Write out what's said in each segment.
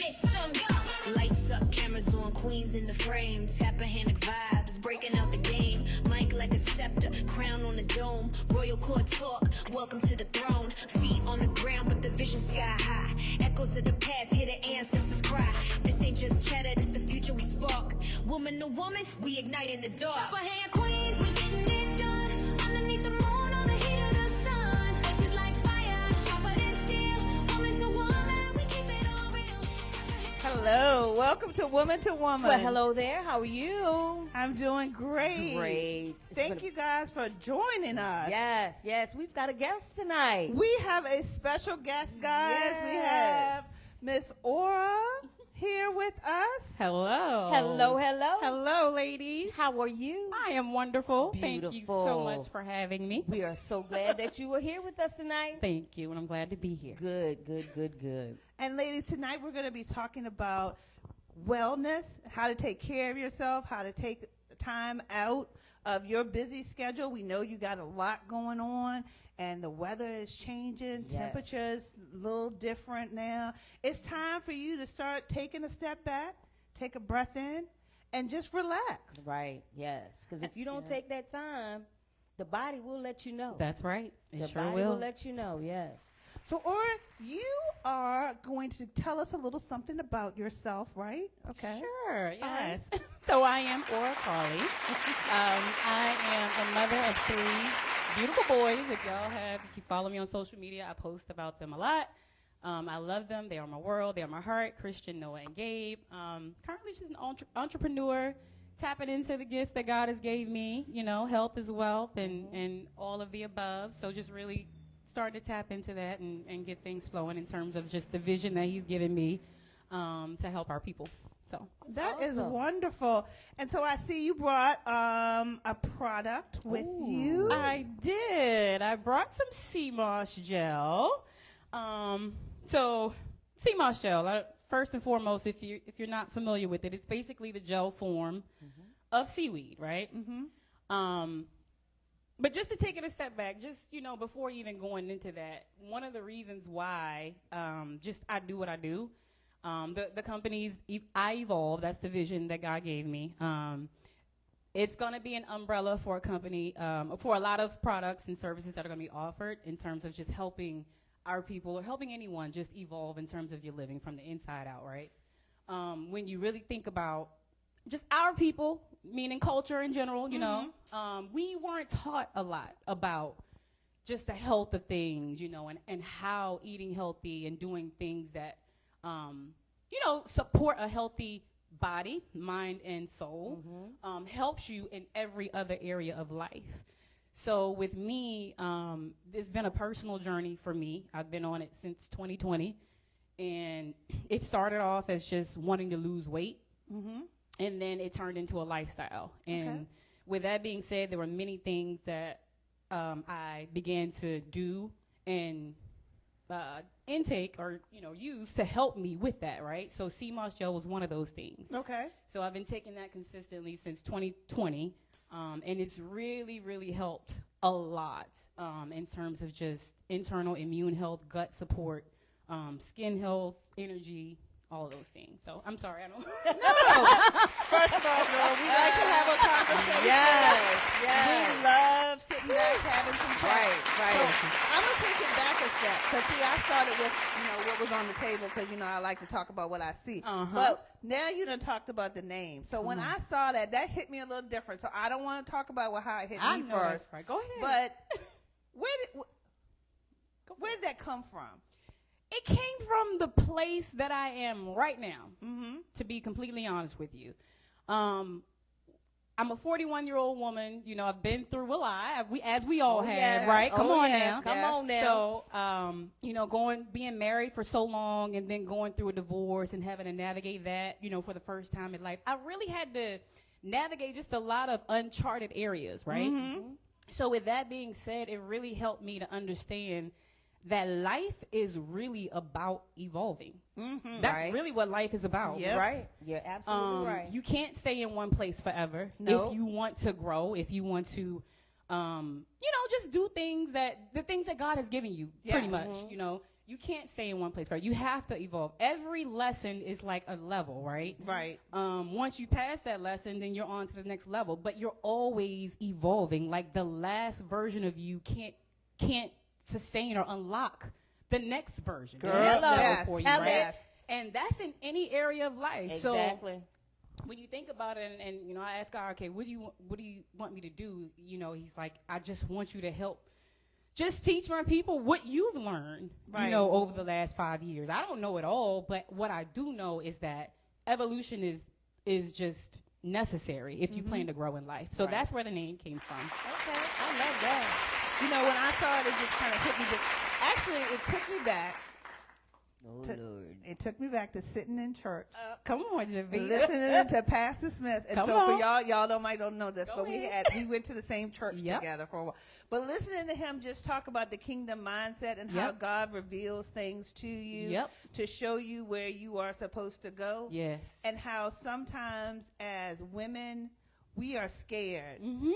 say some, yo. Lights up, cameras on, queens in the frame. Tapahanic vibes, breaking out the game. Mic like a scepter, crown on the dome. Royal court talk, welcome to the throne. Feet on the ground, but the vision sky high. Echoes of the past, hear the ancestors cry. This ain't just chatter, this the future we spark. Woman to woman, we ignite in the dark. Tapahanic queens, we getting it done. Underneath the moon, on the heat of the sun. This is like fire, sharper than steel. Woman to woman, we keep it all real. Hello, welcome to Woman to Woman. Well, hello there. How are you? I'm doing great. Great. Thank you guys for joining us. Yes. We've got a guest tonight. We have a special guest, guys. Yes. We have Miss Aura here with us. Hello. Hello, ladies. How are you? I am wonderful. Beautiful. Thank you so much for having me. We are so glad that you are here with us tonight. Thank you, and I'm glad to be here. Good. And ladies, tonight we're going to be talking about wellness, how to take care of yourself, how to take time out of your busy schedule. We know you got a lot going on, and the weather is changing. Yes. Temperature's a little different now. It's time for you to start taking a step back, take a breath in, and just relax. Right, yes. Because if you don't take that time, the body will let you know. That's right. It the sure body will. will let you know, yes. So, Aura, you are going to tell us a little something about yourself, right? Okay. Sure, yes. So I am Aura Carly. I am a mother of 3 beautiful boys. If you follow me on social media, I post about them a lot. I love them. They are my world. They are my heart. Christian, Noah, and Gabe. Currently, she's an entrepreneur, tapping into the gifts that God has gave me. You know, health is wealth, and all of the above. So just really starting to tap into that and get things flowing in terms of just the vision that He's given me to help our people. So that is wonderful. And so I see you brought a product with you. I did. I brought some sea moss gel. So sea moss gel, first and foremost, if you're not familiar with it, it's basically the gel form of seaweed, right? But just to take it a step back, just, before even going into that, one of the reasons why I do what I do, the company's I Evolve, that's the vision that God gave me. It's going to be an umbrella for a company, for a lot of products and services that are going to be offered in terms of just helping our people or helping anyone just evolve in terms of your living from the inside out, right? When you really think about just our people, meaning culture in general, we weren't taught a lot about just the health of things, and how eating healthy and doing things that, support a healthy body, mind, and soul, helps you in every other area of life. So with me, it's been a personal journey for me. I've been on it since 2020, and it started off as just wanting to lose weight, and then it turned into a lifestyle. And with that being said, there were many things that I began to do and intake or use to help me with that, right? So sea moss gel was one of those things. Okay. So I've been taking that consistently since 2020, and it's really helped a lot in terms of just internal immune health, gut support, skin health, energy, all of those things. So I'm sorry, I don't. First of all, girl, we like to have a conversation. Yes. We love sitting back having some chat. Right. So I'm going to take it back a step. Because, see, I started with, what was on the table because, I like to talk about what I see. But now you done talked about the name. So when I saw that hit me a little different. So I don't want to talk about how it hit me first. That's right. Go ahead. But where did that come from? It came from the place that I am right now, to be completely honest with you. I'm a 41-year-old woman. I've been through a lot, as we all have, right? Come on now. Come on now. So, being married for so long and then going through a divorce and having to navigate that, for the first time in life, I really had to navigate just a lot of uncharted areas, right? So with that being said, it really helped me to understand that life is really about evolving. That's really what life is about. Yep. Right. You're absolutely right. You can't stay in one place forever. Nope. If you want to grow, if you want to, just do the things that God has given you, pretty much. you can't stay in one place, right? You have to evolve. Every lesson is like a level, right? Right. Once you pass that lesson, then you're on to the next level. But you're always evolving. Like the last version of you can't sustain or unlock the next version. Girl, the next level yes, for you, tell right? it. And that's in any area of life. Exactly. So when you think about it, and you know, I ask God, okay, what do you want me to do? You know, He's like, I just want you to help. Just teach my people what you've learned, Right. you know, over the last 5 years. I don't know it all, but what I do know is that evolution is just necessary if you plan to grow in life. So Right. that's where the name came from. Okay, I love that. You know, when I saw it, it just kind of hit me. Actually, it took me back. Oh, To- Lord. It took me back to sitting in church, Come on, Jovita. listening to Pastor Smith. And Come so for on. y'all don't know this, Go but ahead. we went to the same church Yep. together for a while. But listening to him just talk about the kingdom mindset and how Yep. God reveals things to you Yep. to show you where you are supposed to go. Yes. And how sometimes as women, we are scared Mm-hmm.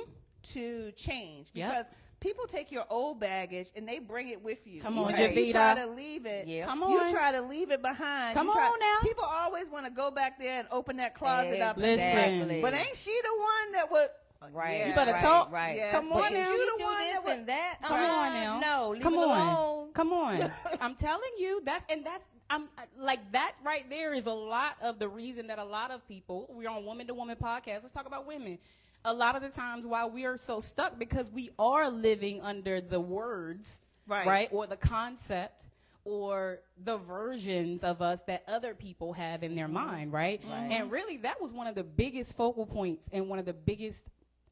to change Yep. because people take your old baggage and they bring it with you. Come on, Even if you Jovita. try to leave it. Yeah. Come You on. try to leave it behind. Come You try- on now. People always want to go back there and open that closet up. And Listen. say, but ain't she the one that would? Right. Yeah. You better right, talk. Right. Yes, Come but on if now. You She the do one this that would, and that. Come on now. No, leave Come it on. alone. Come on. I'm telling you, I'm like that right there is a lot of the reason that a lot of people, we're on Woman to Woman podcast. Let's talk about women. A lot of the times why we are so stuck because we are living under the words, Right. Or the concept or the versions of us that other people have in their mind, right? And really that was one of the biggest focal points and one of the biggest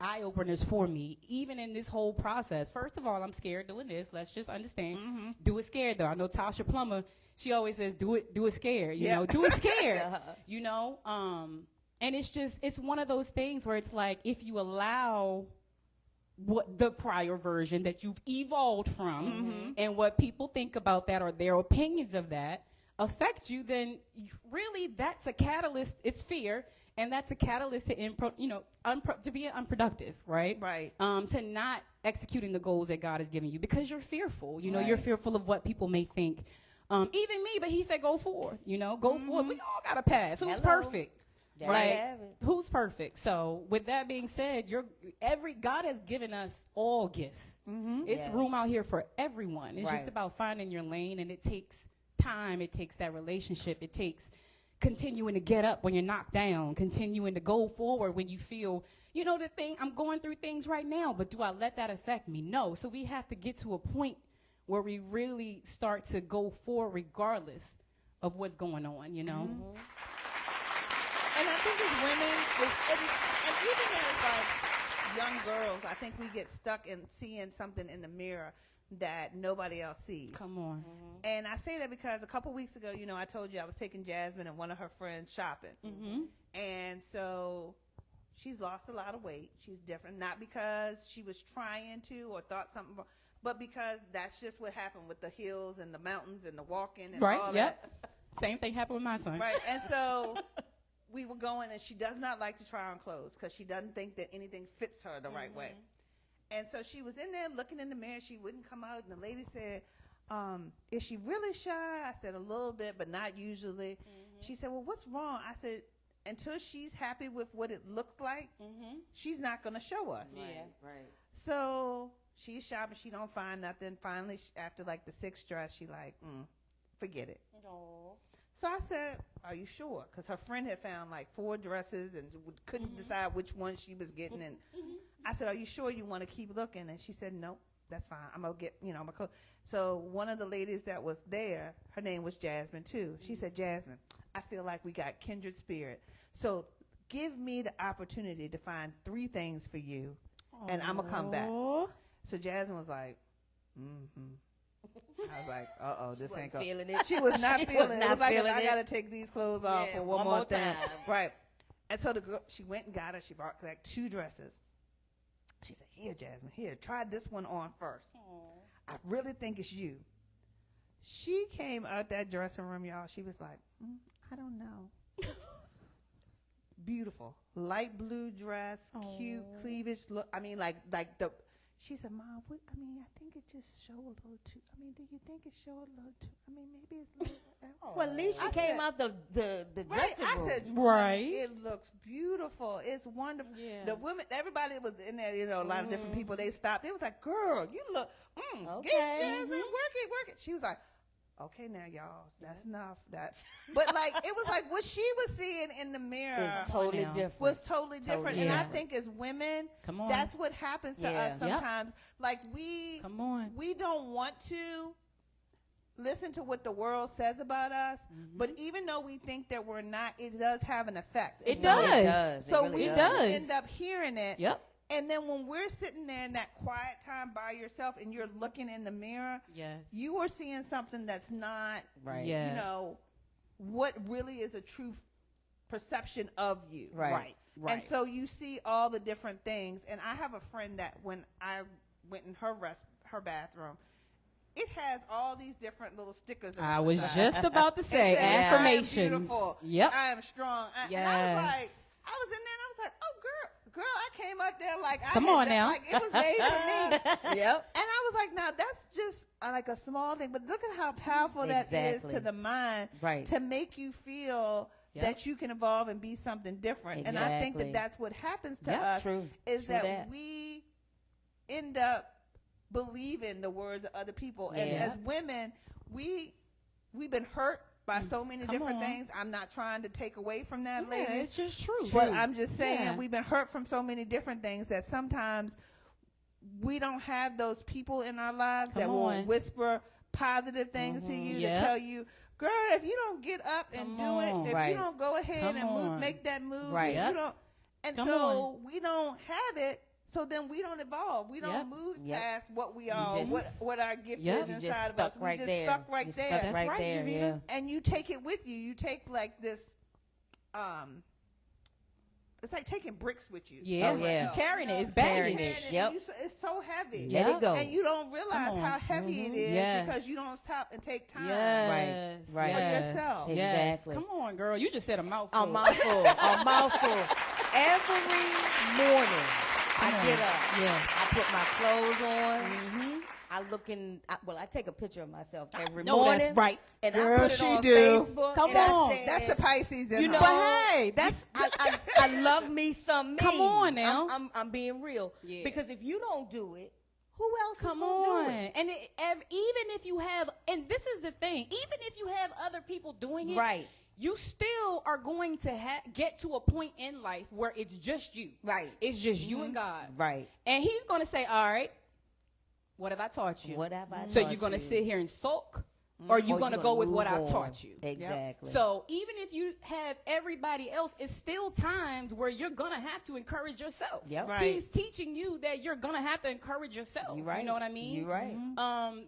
eye openers for me, even in this whole process. First of all, I'm scared doing this. Let's just understand. Do it scared though. I know Tasha Plummer, she always says, do it scared, you Yeah. know, do it scared, you know? And it's one of those things where it's like, if you allow what the prior version that you've evolved from and what people think about that or their opinions of that affect you, then really that's a catalyst. It's fear. And that's a catalyst to, to be unproductive, right? Right. To not executing the goals that God has given you because you're fearful. You know, Right. you're fearful of what people may think. Even me, but He said go forward. You know, go forward. We all got a pass. Who's Hello. perfect? There you Like, have it. who's perfect? So, with that being said, God has given us all gifts. It's Yes. room out here for everyone. It's just Right. about finding your lane, and it takes time. It takes that relationship. It takes continuing to get up when you're knocked down, continuing to go forward when you feel, the thing, I'm going through things right now, but do I let that affect me? No. So we have to get to a point where we really start to go forward regardless of what's going on, you know? And I think as women, and even as like young girls, I think we get stuck in seeing something in the mirror that nobody else sees. Come on. And I say that because a couple weeks ago, I told you I was taking Jasmine and one of her friends shopping. And so she's lost a lot of weight. She's different, not because she was trying to or thought something, but because that's just what happened with the hills and the mountains and the walking and all that. Same thing happened with my son. Right. And so we were going, and she does not like to try on clothes because she doesn't think that anything fits her the right way. And so she was in there looking in the mirror. She wouldn't come out. And the lady said, is she really shy? I said, a little bit, but not usually. She said, well, what's wrong? I said, until she's happy with what it looks like, she's not going to show us. Right. So she's shopping. She don't find nothing. Finally, after like the 6th dress, she like, forget it. So I said, are you sure? Because her friend had found like 4 dresses and couldn't decide which one she was getting. And I said, are you sure you want to keep looking? And she said, nope, that's fine. I'm going to get, I'm going to close. So one of the ladies that was there, her name was Jasmine too. She said, Jasmine, I feel like we got kindred spirit. So give me the opportunity to find 3 things for you and I'm going to come back. So Jasmine was like, I was like, this ain't going. Feeling it. She was not feeling it. It was like, feeling I it. got to take these clothes off Yeah, for one one more more thing. time. Right. And so the girl, she went and got her. She brought like 2 dresses. She said, here, Jasmine, here, try this one on first. I really think it's you. She came out that dressing room, y'all. She was like, I don't know. Beautiful. Light blue dress, cute cleavage look. I mean, she said, Mom, I mean, I think it just showed a little too. I mean, do you think it showed a little too? I mean, maybe it's a little. Well, at least she came out the Right. dressing I room. said, Right. It looks beautiful. It's wonderful. Yeah. The women, everybody was in there, a lot of different people, they stopped. It was like, girl, you look, Okay. get Jasmine, work it. She was like, okay, now y'all, that's enough. But like, it was like what she was seeing in the mirror It's totally now. different. was totally different. And I different. think as women, Come on. that's what happens to Yeah. us sometimes. Like Come on. we don't want to listen to what the world says about us, but even though we think that we're not, it does have an effect. It So- does. It does. So It we really does. end up hearing it. Yep. And then when we're sitting there in that quiet time by yourself and you're looking in the mirror, Yes. you are seeing something that's not, Right. Yes. what really is a true perception of you. Right. Right. And so you see all the different things. And I have a friend that when I went in her bathroom, it has all these different little stickers. I around was the side. just about to say It says, affirmations. I am beautiful. Yep. I am strong. And I was like, I was in there and I was like, oh, girl, I came out there like Come on now. like it was made for me. Yep. And I was like, now that's just like a small thing, but look at how powerful that is Exactly. to the mind Right. to make you feel Yep. that you can evolve and be something different. And I think that Exactly. that's what happens to Yep. us True. is True that, that. we end up believing the words of other people. And Yeah. as women, we've been hurt by so many Come different on. things. I'm not trying to take away from that, Yeah, ladies. it's just true. But I'm just saying, Yeah. we've been hurt from so many different things that sometimes we don't have those people in our lives that Come will on. whisper positive things to you, Yep. to tell you, girl, if you don't get up and Come do on. it, if Right. you don't go ahead Come and move, on. make that move, Right. if Yep. you don't, and Come so we don't have it. So then we don't evolve. We don't Yep. move Yep. past what we are, just- what our gift Yep. is You inside just of us. stuck right We just there. stuck right You there. stuck That's right right, there. Jovita. Yeah. And you take it with you. You take like this, it's like taking bricks with you. Yeah. Oh, yeah. You carrying it. It's Carrying baggage. it. And Yep. it's so heavy. Let Yep. it go. And you don't realize Come on. how heavy it is Yes. because you don't stop and take time. Yes. Right. For Yes. yourself. Yes. Exactly. Come on, girl. You just said a mouthful. A mouthful. A mouthful. Every morning I get up. Yeah. I put my clothes on. Mm-hmm. I take a picture of myself every No, morning. that's right. And Girl, I put it she on do. Facebook. Come and I on. said, That's the Pisces in You her. know, But hey, that's I love me some me. Come on now. I'm being real. Yeah. Because if you don't do it, who else come is going on. to do it? And even if you have, and this is the thing, even if you have other people doing it, Right. you still are going to get to a point in life where it's just you. Right. It's just you and God. Right. And he's going to say, all right, what have I taught you? What have I So taught you're going to you? sit here and sulk, or you're Or going to you go gonna with what move I've on. taught you. Exactly. So even if you have everybody else, it's still times where you're going to have to encourage yourself. Yep. Right. He's teaching you that you're going to have to encourage yourself. You're right. You know what I mean? You're right.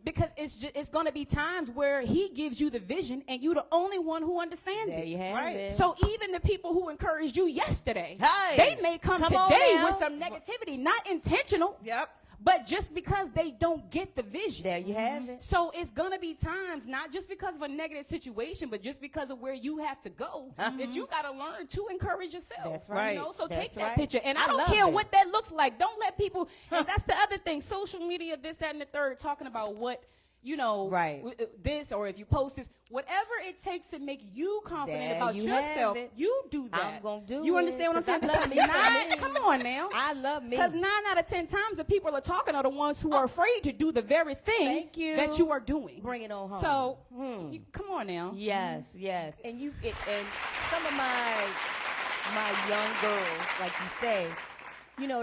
Because it's going to be times where he gives you the vision and you're the only one who understands There it. you have Right. it. So even the people who encouraged you yesterday, Hey, they may come come on today now. with some negativity, not intentional, Yep. but just because they don't get the vision. There you have it. So it's gonna be times, not just because of a negative situation, but just because of where you have to go, that you gotta learn to encourage yourself. That's right. You know? So That's take that right. picture, and I don't love care it. what that looks like. Don't let people. And that's the other thing. Social media, this, that, and the third, talking about what. Right. This, or if you post this, whatever it takes to make you confident There about you have yourself, it. you do that. I'm gonna do You it, understand what I'm 'cause saying? I love Because me some me. come on now. I love me. Because 9 out of 10 times the people are talking are the ones who are afraid to do the very thing Thank you. that you are doing. Bring it on home. So, come on now. Yes, yes. And and some of my young girls, like you say,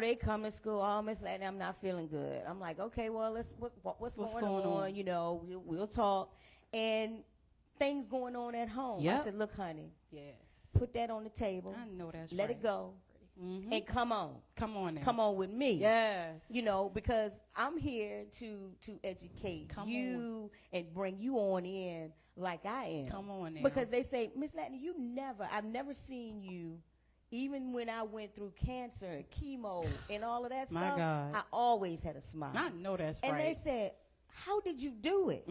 they come to school, oh, Miss Latney, I'm not feeling good. I'm like, okay, well, what's going on? We'll talk. And things going on at home. Yep. I said, look, honey, Yes. put that on the table. I know that's Let right. it go. Mhm. And come on. Come on now. Come on with me. Yes. Because I'm here to educate Come you and bring you on in like I am. Come on now. Because they say, Miss Latney, I've never seen you, even when I went through cancer, chemo, and all of that My stuff, God. I always had a smile. I know that's and right. they said, how did you do it?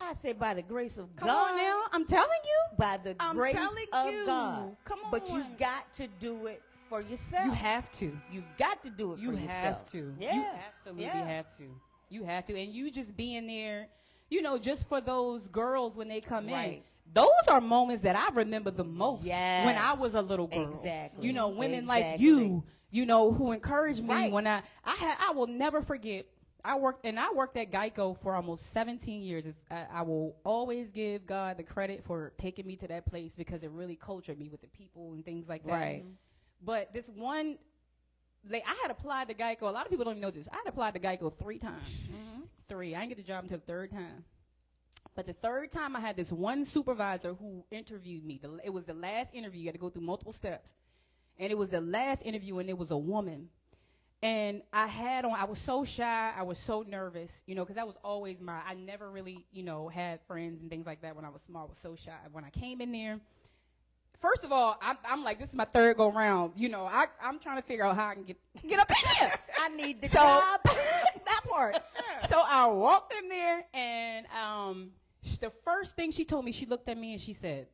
I said, by the grace of Come God. on now. I'm telling you. By the I'm grace telling of you. God. Come But you on. got to do it for yourself. You have to. You've got to do it You for have yourself. to. Yeah. You absolutely have to. You have to. And you just being there, just for those girls when they come in. Those are moments that I remember the most when I was a little girl. Exactly. Women like you, who encouraged me when I will never forget. I worked at Geico for almost 17 years. I will always give God the credit for taking me to that place because it really cultured me with the people and things like that. Right. But this one, I had applied to Geico. A lot of people don't even know this. I had applied to Geico 3 times. 3. I didn't get the job until the 3rd time. But the 3rd time, I had this one supervisor who interviewed me. It was the last interview. You had to go through multiple steps. And it was the last interview, and it was a woman. And I was so shy. I was so nervous, because that was always I never really, had friends and things like that when I was small. I was so shy. When I came in there, first of all, I'm like, this is my 3rd go round. I'm trying to figure out how I can get up in here. I need the job. That part. So I walked in there, and the first thing she told me, she looked at me and she said,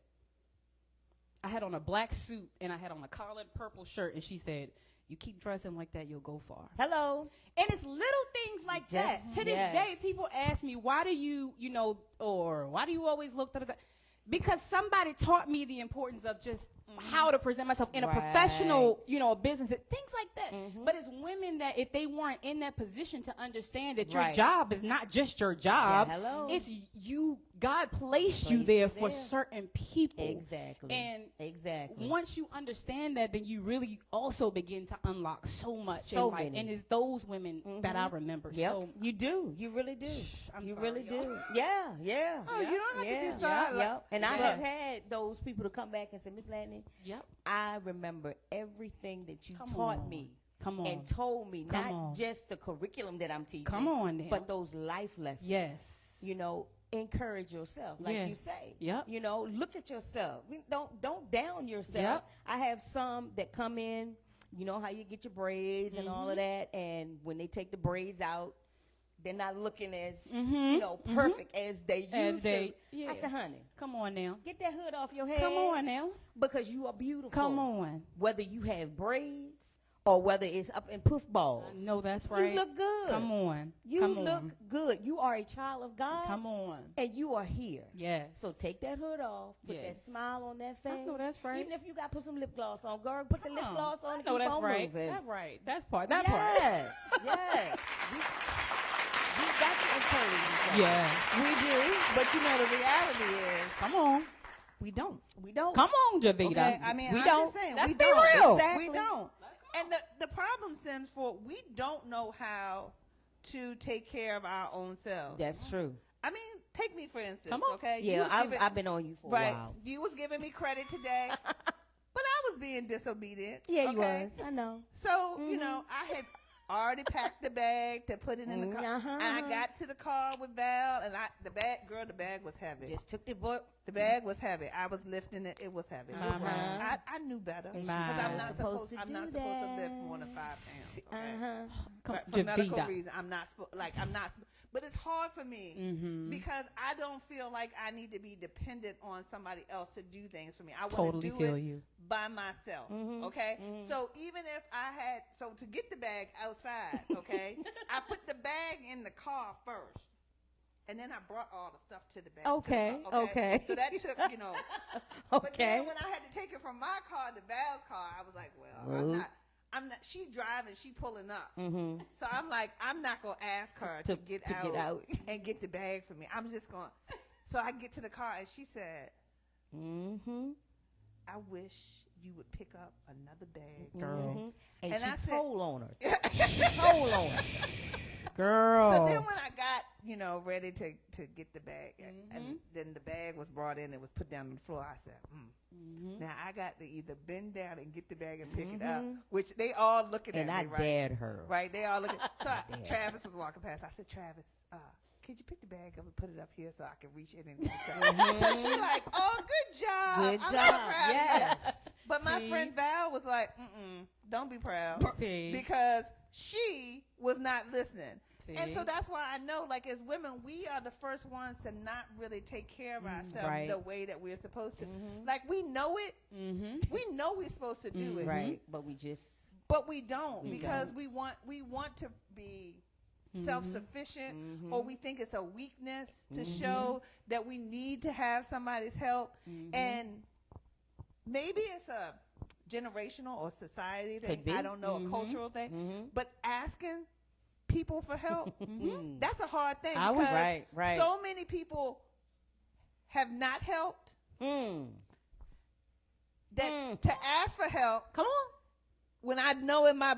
I had on a black suit and I had on a collared purple shirt, and she said, you keep dressing like that, you'll go far. Hello. And it's little things like that. To this day, people ask me, why do you, or why do you always look at that? Because somebody taught me the importance of just how to present myself in a professional, business, things like that. But it's women that if they weren't in that position to understand that your job is not just your job, it's you. God placed you there for certain people. Exactly. And once you understand that, then you really also begin to unlock so much in life. And it's those women that I remember. Yep. So you do. You really do. You sorry, really y'all. do. Yeah. Yeah. Oh, you don't have to be sorry. Yep. And I have had those people to come back and say, Miss Lanny, Yep. I remember everything that you Come taught on. me. Come on. And told me, Come not on. just the curriculum that I'm teaching. Come on now. But those life lessons. Yes. Encourage yourself, like you say. Yep. Look at yourself. Don't down yourself. Yep. I have some that come in, how you get your braids and all of that, and when they take the braids out, they're not looking as perfect as they used to. Yeah. I said, honey, Come on now. get that hood off your head. Come on now. Because you are beautiful. Come on. Whether you have braids or whether it's up in puff balls. I know that's right. You look good. Come on. You Come look on. good. You are a child of God. Come on. And you are here. Yes. So take that hood off. Put that Yes. smile on that face. I know that's right. Even if you got to put some lip gloss on, girl, put the lip gloss on and No, keep that's on right. moving. That's right. That's part. That part. Yes. Yes. We got to encourage each other. Yeah. We do, but the reality is Come on. we don't. We don't. Come on, Javita. Okay, I mean, We I'm don't. just saying, Let's we be don't. real. Exactly. We don't. And the problem stems for we don't know how to take care of our own selves. That's true. I mean, take me for instance. Come on. Okay. You Yeah, was I've been on you for a right. while. You was giving me credit today, but I was being disobedient. Yeah, okay? you was. I know. So I had already packed the bag to put it in the car, and I got to the car with Val, and the bag was heavy. Just took the book. The bag was heavy. I was lifting it. It was heavy. It was. I knew better And because she I'm was not supposed supposed. to I'm do not supposed to lift that. more than 5 pounds. Okay? Come But for medical Javita. reasons, I'm not. I'm not. But it's hard for me because I don't feel like I need to be dependent on somebody else to do things for me. I want Totally to do feel it you. by myself. Okay. So even if I had, to get the bag outside, okay, I put the bag in the car first. And then I brought all the stuff to the bag. Okay, to the car, okay. So that took, But then Okay. when I had to take it from my car to Val's car, I was like, well, I'm not. She driving, she pulling up. So I'm like, I'm not gonna ask her to get out and get the bag for me. I'm just going. So I get to the car and she said, I wish you would pick up another bag, girl. And And I she said- told on her. She told on her. Girl. So then when I got, ready to get the bag, and then the bag was brought in and was put down on the floor, I said, now I got to either bend down and get the bag and pick it up, which they all looking And at I me, right? dared her. Right, they all looking. So Travis was walking past. I said, Travis, could you pick the bag up and put it up here so I can reach in and get it? So she like, oh, good job. Good I'm job. so proud of you. Yes. But my See? friend Val was like, don't be proud. See? Because she was not listening. And so that's why I know, like, as women, we are the first ones to not really take care of ourselves Right. the way that we're supposed to. Like, we know it. We know we're supposed to do it. Right. But we just. But we don't because we want to be self-sufficient, or we think it's a weakness to show that we need to have somebody's help. And maybe it's a generational or society thing. I don't know, a cultural thing. But asking people for help, that's a hard thing because so many people have not helped that to ask for help. Come on. When I know in my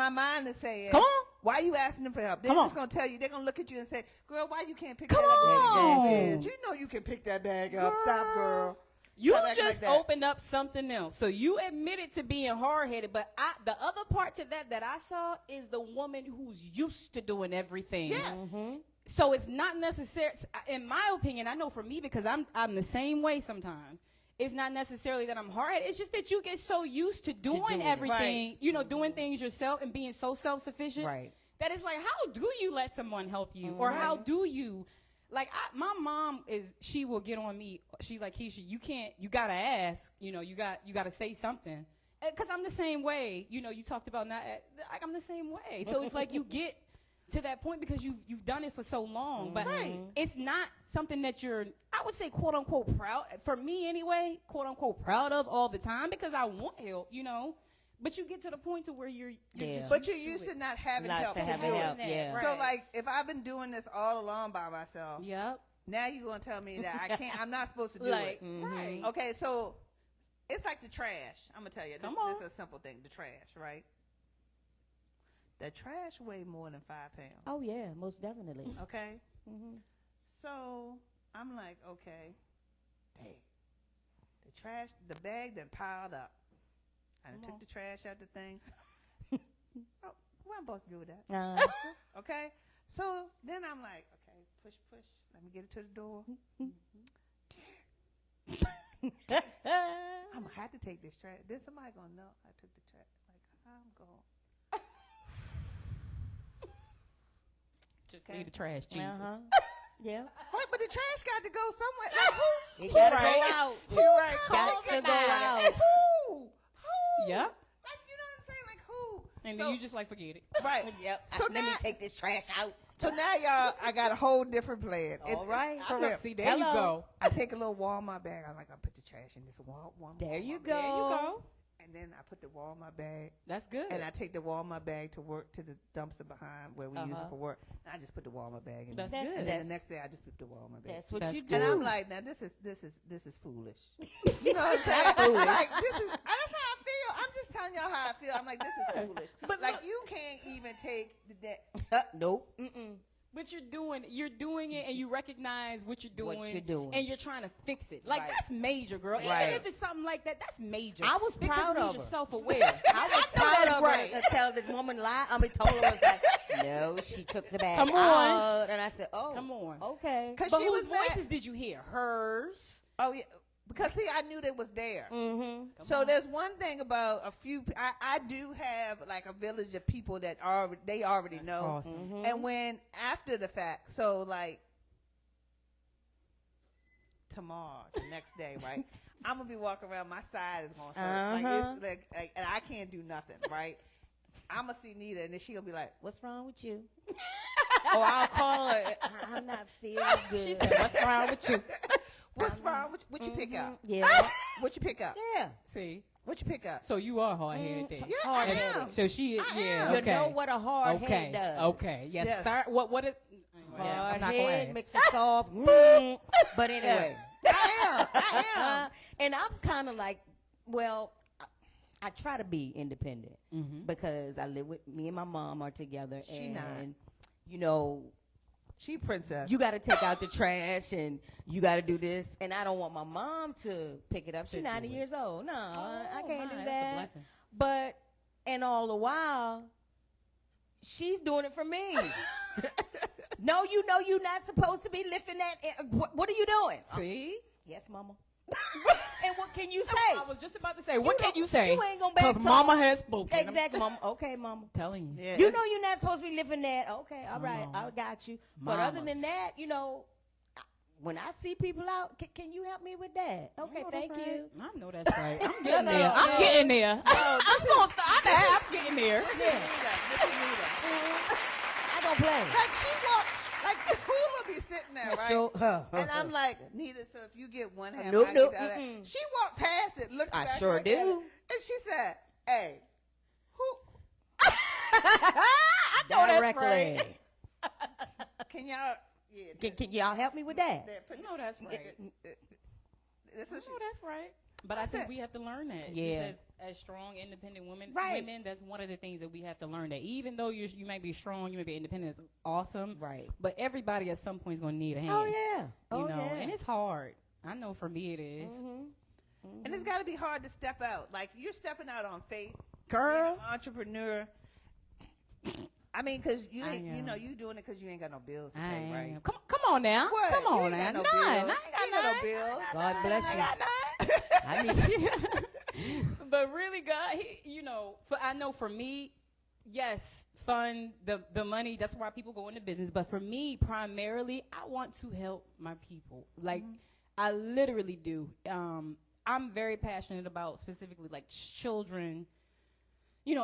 mind is saying, come on, why are you asking them for help? They're just going to tell you, they're going to look at you and say, girl, why you can't pick come that on. bag up? You know you can pick that bag up. Stop, girl. You Stop acting just like that. opened up something else. So you admitted to being hard-headed, but the other part to that I saw is the woman who's used to doing everything. Yes. So it's not necessary, in my opinion, I know for me, because I'm the same way sometimes. It's not necessarily that I'm hard. It's just that you get so used to doing everything, you know, doing things yourself and being so self-sufficient. Right. That it's like, how do you let someone help you? Or how do you, like, my mom she will get on me. She's like, Keisha, you gotta ask, you know, you gotta say something. Cause I'm the same way. You know, you talked about I'm the same way. So it's like you get to that point because you've done it for so long, but it's not something that you're, I would say, quote unquote proud, for me anyway, quote unquote proud of all the time, because I want help, you know, but you get to the point to where you're just but you're used to not having help to do it. Yeah. So like, if I've been doing this all along by myself, Yep. now you're going to tell me that I'm not supposed to do Like, it. right. Okay, so it's like the trash. I'm going to tell you, this is a simple thing, the trash, right? The trash weigh more than 5 pounds. Oh yeah, most definitely. Okay? So I'm like, okay, dang. The bag done piled up. I done took the trash out the thing. Oh, we're supposed to do that. Okay? So then I'm like, okay, push. Let me get it to the door. I'm going to have to take this trash. Then somebody going to know I took the trash. Like, I'm going. Just leave the trash, Jesus. Yeah. Right, but the trash got to go somewhere. Like, who? It gotta go out. Got to go out. Who? Yep. Like, you know what I'm saying? Like, who? And So- then you just like forget it. Right. Yep. So Let me now- take this trash out. So now, y'all, I got a whole different plan. All right. For real. See, there you go. I take a little Walmart bag. I'm like, I put the trash in this Walmart. There you Walmart go. bag. There you go. And then I put the Walmart bag, That's good. and I take the Walmart bag to work to the dumpster behind where we use it for work. And I just put the Walmart bag in. That's there. good. And then That's- the next day, I just put the Walmart bag. That's what That's you good. do. And I'm like, now this is foolish. You know what I'm saying? Like, that's how I feel. I'm just telling y'all how I feel. I'm like, this is foolish. But like, look- you can't even take the Nope. Mm-mm. But you're doing it, and you recognize what you're doing, What you're doing. and you're trying to fix it. Like, Right. that's major, girl. Right. Even if it's something like that, that's major. I was because proud it means of you're her. self-aware. I was proud of her to tell the woman lie. I mean, told her was like, no, she took the bag Come on. out. And I said, oh, Come on. okay. Because But she whose was mad. voices did you hear? Hers. Oh yeah, because see, I knew they was there. Mm-hmm. So there's one thing about a few. I do have like a village of people that already know. Awesome. Mm-hmm. And when after the fact, so like tomorrow, the next day, right? I'm gonna be walking around. My side is gonna hurt. Like it's like, and I can't do nothing, right? I'm gonna see Nita, and then she gonna be like, What's wrong with you? Or I'll call her. I'm not feeling good. She said, "What's wrong with you?" "What's wrong? What you pick up? Yeah. What you pick up? Yeah. See, What you pick up?" so you are hard-headed. then. Yeah, Hard-headed. I am. So she, I yeah, am. You okay. know what a hard okay. head does. Okay. Yes, Yes. sir. What is? Anyway, Hard I'm not gonna head ask. makes it soft. But anyway. I am. And I'm kind of like, well, I try to be independent because I live with me and my mom are together. She and, not. you know, She princess. you got to take out the trash and you got to do this. And I don't want my mom to pick it up. She's To do 90 it. years old. No, I can't my, do that's a that. blessing. But, and all the while, she's doing it for me. No, you know you're not supposed to be lifting that. What are you doing? See? Yes, mama. And what can you say? I was just about to say, what can you say? You ain't gonna back Because Mama has spoken. Exactly, Mama. Okay, Mama. Telling you. Yeah, You know you're not supposed to be living that. Okay, all right, Mama. I got you. But other than Mamas. that, when I see people out, can you help me with that? Okay, thank you. I know that's right. I'm getting no, there. no. I'm getting there. No, I'm gonna start. I'm getting there. This is Nita. This is Nita. I don't play. Like she walked, like the cooler be sitting there, right? So, and I'm like, Nita, so if you get one half, Nope, I nope, get the other. mm-mm. She walked past it, looked I back sure looked at do. it, and she said, "Hey, who I know that's directly. right. can y'all? Yeah, Can y'all help me with that? I know that's right. This I is know that's right. But I That's think it. we have to learn that. Yeah. As strong, independent women, Right. that's one of the things that we have to learn. That even though you might be strong, you may be independent, it's awesome. Right. But everybody at some point is going to need a hand. Oh yeah. You know, and it's hard. I know for me it is. and it's got to be hard to step out. Like you're stepping out on faith, Girl. being an entrepreneur. I mean, because you I ain't, you am. know, you doing it because you ain't got no bills to I pay, right? am. Come on now. What? Come You on ain't now. got no None. bills. I ain't You got ain't got no none. bills. God bless I you. got none. I need But really, God, I know for me, yes, fun, the money, that's why people go into business. But for me, primarily, I want to help my people. Like, I literally do. I'm very passionate about specifically, like, children,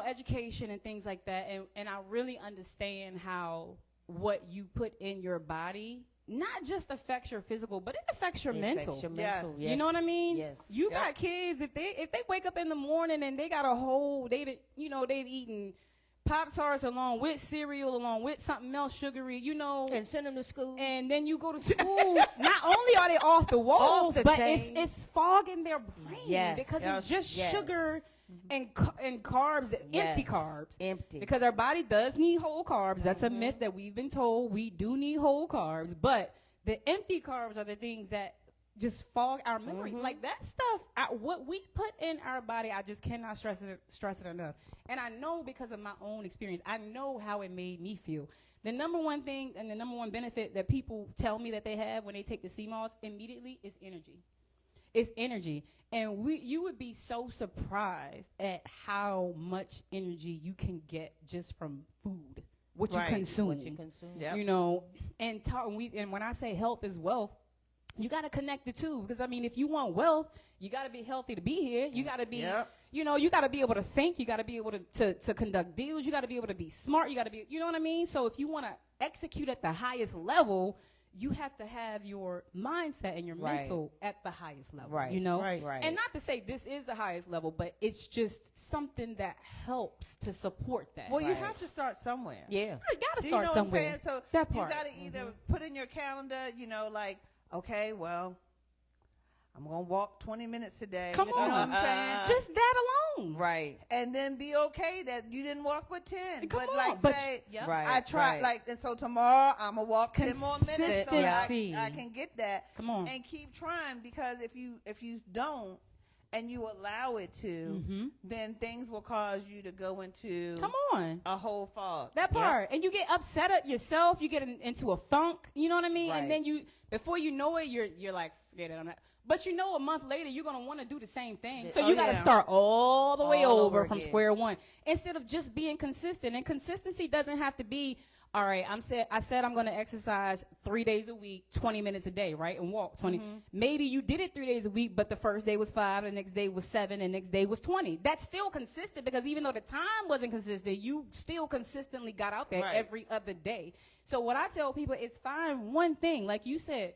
education and things like that. And I really understand how what you put in your body not just affects your physical, but it affects your mental. Yes. You know what I mean? Yes. You got kids, if they wake up in the morning and they got a whole, they've eaten Pop-Tarts along with cereal, along with something else sugary, and send them to school. and then you go to school, not only are they off the walls, Off the but chain. it's fogging their brain Yes. because Yes. it's just Yes. sugar and carbs, empty Yes. carbs. Empty. Because our body does need whole carbs. That's a myth that we've been told. We do need whole carbs, but the empty carbs are the things that just fog our memory. Like that stuff, what we put in our body, I just cannot stress it enough. And I know because of my own experience, I know how it made me feel. The number one thing and the number one benefit that people tell me that they have when they take the sea moss immediately is energy. It's energy. And you would be so surprised at how much energy you can get just from food, what Right. you consume. What you consume. Yep. And when I say health is wealth, you got to connect the two. Because, I mean, if you want wealth, you got to be healthy to be here. You got to be, Yep. you got to be able to think. You got to be able to conduct deals. You got to be able to be smart. You got to be, you know what I mean? So if you want to execute at the highest level, you have to have your mindset and your Right. mental at the highest level. Right. Right. And not to say this is the highest level, but it's just something that helps to support that. Well, you Right. have to start somewhere. Yeah. You got to Do you start know somewhere. what I'm saying? So That you part. got to either put in your calendar, like, okay, well, I'm going to walk 20 minutes today. Come You know what on. I'm saying? Just that alone. Right. And then be okay that you didn't walk with 10. Come but on. like But- say, Yep. Right. I tried, right. and so tomorrow I'm going to walk 10 more minutes so Consistency. I can get that. Come on. And keep trying, because if you don't and you allow it to, then things will cause you to go into Come on. a whole fog. That part. And you get upset at yourself. You get into a funk. You know what I mean? Right. And then before you know it, you're like, forget it. I'm not. But a month later, you're going to want to do the same thing. So Oh, you got to yeah. start all the way All over over from again. square one instead of just being consistent. And consistency doesn't have to be, all right, I said I'm going to exercise 3 days a week, 20 minutes a day, right? And walk 20. Maybe you did it 3 days a week, but the first day was 5, the next day was 7, and the next day was 20. That's still consistent, because even though the time wasn't consistent, you still consistently got out there Right. every other day. So what I tell people is find one thing, like you said,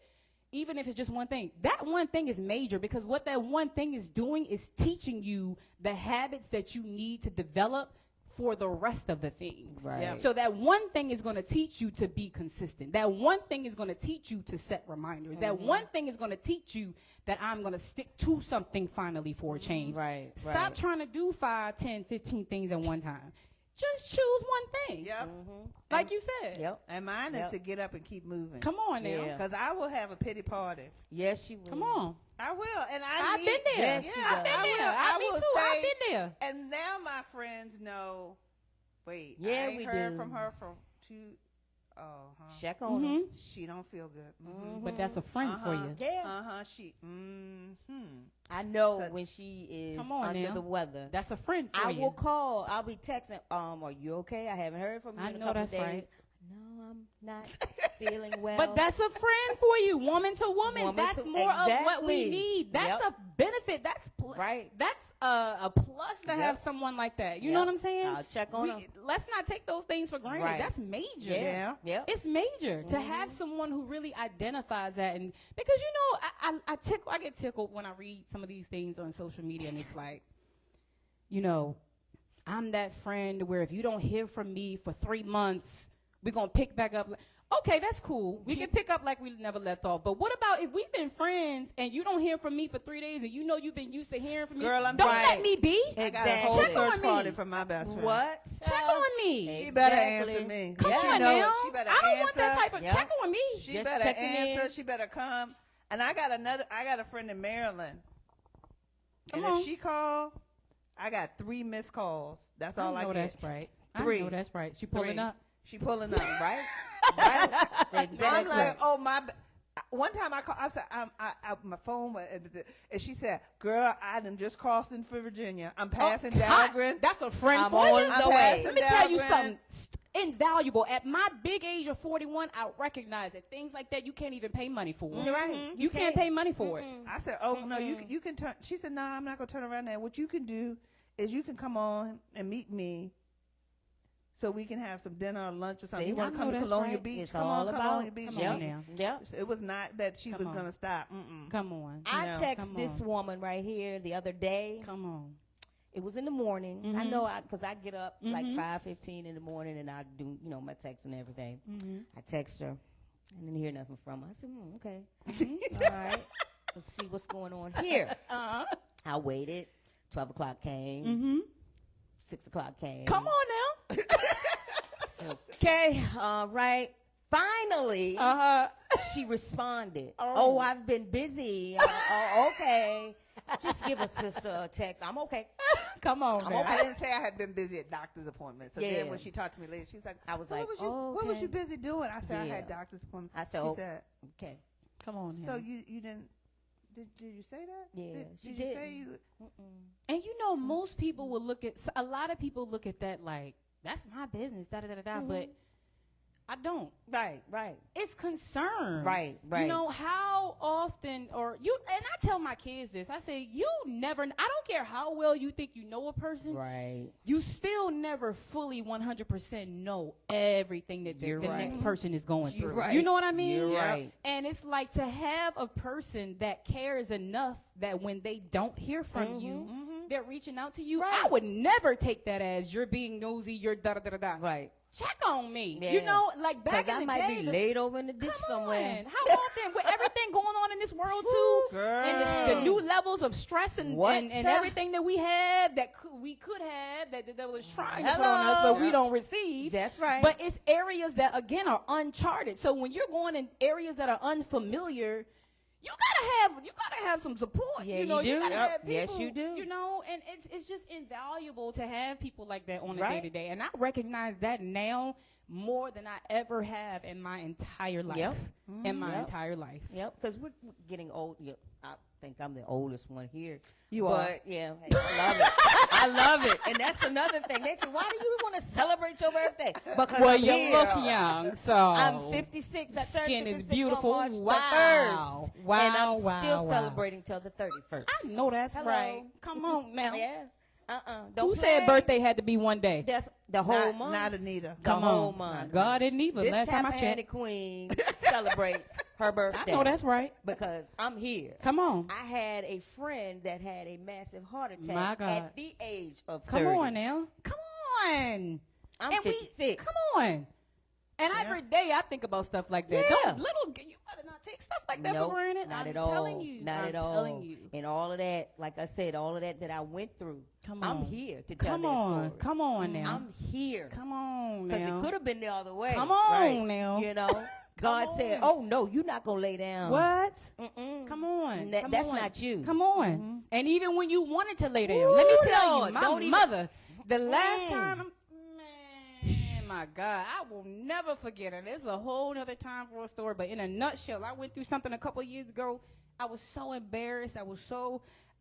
even if it's just one thing. That one thing is major, because what that one thing is doing is teaching you the habits that you need to develop for the rest of the things. Right. Yeah. So that one thing is going to teach you to be consistent. That one thing is going to teach you to set reminders. That one thing is going to teach you that I'm going to stick to something finally for a change. Right. Stop right. trying to do 5, 10, 15 things at one time. Just choose one thing. Yep. Like you said. Yep. And mine is Yep. to get up and keep moving. Come on now. Yeah. Because I will have a pity party. Yes, you will. Come on. I will. And I've been there. Yes, Yeah, you I've been I there. will. Me will too. I've stay. been there. And now my friends know, wait, Yeah, I ain't we heard do. from her for 2, Oh, huh. Check on her. She don't feel good. But that's a friend for you. Yeah. She. I know when she is Come on under now. the weather. That's a friend for I you. will call. I'll be texting. Are you okay? I haven't heard from you I in a know couple that's days. right. No, I'm not feeling well. But that's a friend for you, woman to woman. Woman That's to- more of what we exactly. need. That's Yep. a benefit. That's Right. That's a plus to Yep. have someone like that. You Yep. know what I'm saying? I'll check on them. Let's not take those things for granted. Right. That's major. Yeah. Yep. It's major to have someone who really identifies that, and because I get tickled when I read some of these things on social media, and it's like, I'm that friend where if you don't hear from me for 3 months, we're gonna pick back up. Okay, that's cool. We can pick up like we never left off. But what about if we've been friends and you don't hear from me for 3 days and you've been used to hearing from me? Girl, I'm don't right. let me be. I got a whole Exactly. Check on search me. party for my best friend. What? Check on me. She better Exactly. answer me. Come She on know it. now. She better I don't want that answer. type of Yeah. check on me. She Just better checking answer. in. She better come. And I got a friend in Maryland. Come and on. if she call, I got 3 missed calls. That's all I know get. that's right. 3. I know that's right. She pulling 3. up. She pulling up, right? Right. I'm Exactly. like, oh my. One time I called, I said, my phone, and she said, "Girl, I done just crossed in for Virginia. I'm passing Dahlgren. That's a friend I'm for on you. the I'm way. passing Let me tell you Dahlgren. something invaluable. At my big age of 41, I recognize that things like that you can't even pay money for. You're right. You can't pay money for it. I said, "Oh no, you can turn." She said, "No, I'm not gonna turn around there. What you can do is you can come on and meet me, so we can have some dinner or lunch or something. See, you want I to come know to that's Colonial right. Beach? It's Come all on, about- Colonial Beach. Come on now. Yep. It was not that she Come was on. gonna stop. Mm-mm. Come on. I No. text Come this on. woman right here the other day. Come on. It was in the morning. I Mhm. know because I get up like Mhm. 5:15 in the morning and I do my text and everything. I text her. I didn't hear nothing from her. I said, okay, all right. Let's see what's going on here. I waited. 12 o'clock came. 6 o'clock came. Come on now. Okay, all right. Finally, she responded. Oh. Oh, I've been busy. Okay. Just give a sister a text. I'm okay. Come on I now. didn't say I had been busy at doctor's appointments. So Yeah. then when she talked to me later, she's like, I was "So like, what was okay. you busy doing?" I said, "I had Yeah. doctor's appointment." I said, She oh, said, okay. Come on now. "So you didn't? Did you say that? Yeah, she did you say didn't. you?" And most people will look at, a lot of people look at that like, that's my business, da-da-da-da-da, but I don't. Right. It's concern. Right. How often, and I tell my kids this, I say, I don't care how well you think you know a person, Right. you still never fully 100% know everything that the You're right. next person is going You're through. right. You know what I mean? You're right. And it's like to have a person that cares enough that when they don't hear from you, they're reaching out to you. Right. I would never take that as you're being nosy, you're da-da-da-da-da. Right. Check on me. Yeah. Like back Because in I the might day. be laid over in the ditch Come somewhere. on. How often, with everything going on in this world too, Girl. and the new levels of stress and What's everything that we have that we could have that the devil is trying to put Hello. on us, but we don't receive. That's right. But it's areas that again are uncharted. So when you're going in areas that are unfamiliar, you gotta have some support. Yeah, you know, you do. gotta Yep. have people, Yes, you do. You know, and it's just invaluable to have people like that on a Right. day to day. And I recognize that now more than I ever have in my entire life. Yep. In my Yep. entire life. Yep, because we're getting old. Yeah, I think I'm the oldest one here. You but, are. yeah, hey, I love it. I love it. And that's another thing. They say, why do you want to celebrate your birthday? Because Well, I'm you here. look young, so I'm 56. I turned Skin 56 is beautiful. on March the Wow. 1st. Wow, And I'm wow, still wow. celebrating till the 31st. I know that's Hello. right. Come on now. Yeah. Don't Who said play. birthday had to be one day? That's the whole month. Not Anita. The Come whole on. month. God didn't either. This Last time I Tappahannock checked. Queen celebrates her birthday. I know that's right. Because I'm here. Come on. I had a friend that had a massive heart attack My God. at the age of 30. Come on now. Come on. I'm And 56. Come on. And every day I think about stuff like that. Yeah. You better not take stuff like that Nope, for granted. not I'm at all. telling you. Not I'm at all. telling you. And all of that, like I said, all of that I went through. Come I'm on. here to tell Come that on. story. Come on now. I'm here. Come on Because now. it could have been the other way. Come on right? now. You know, God said, "Oh no, you're not gonna lay down." What? Mm-mm. Come on. That- Come that's on. not you. Come on. And even when you wanted to lay down, Ooh, let me tell Lord, you, my don't even- mother, the last time, man, my God. I will never forget it. It's a whole other time for a story. But in a nutshell, I went through something a couple of years ago. I was so embarrassed.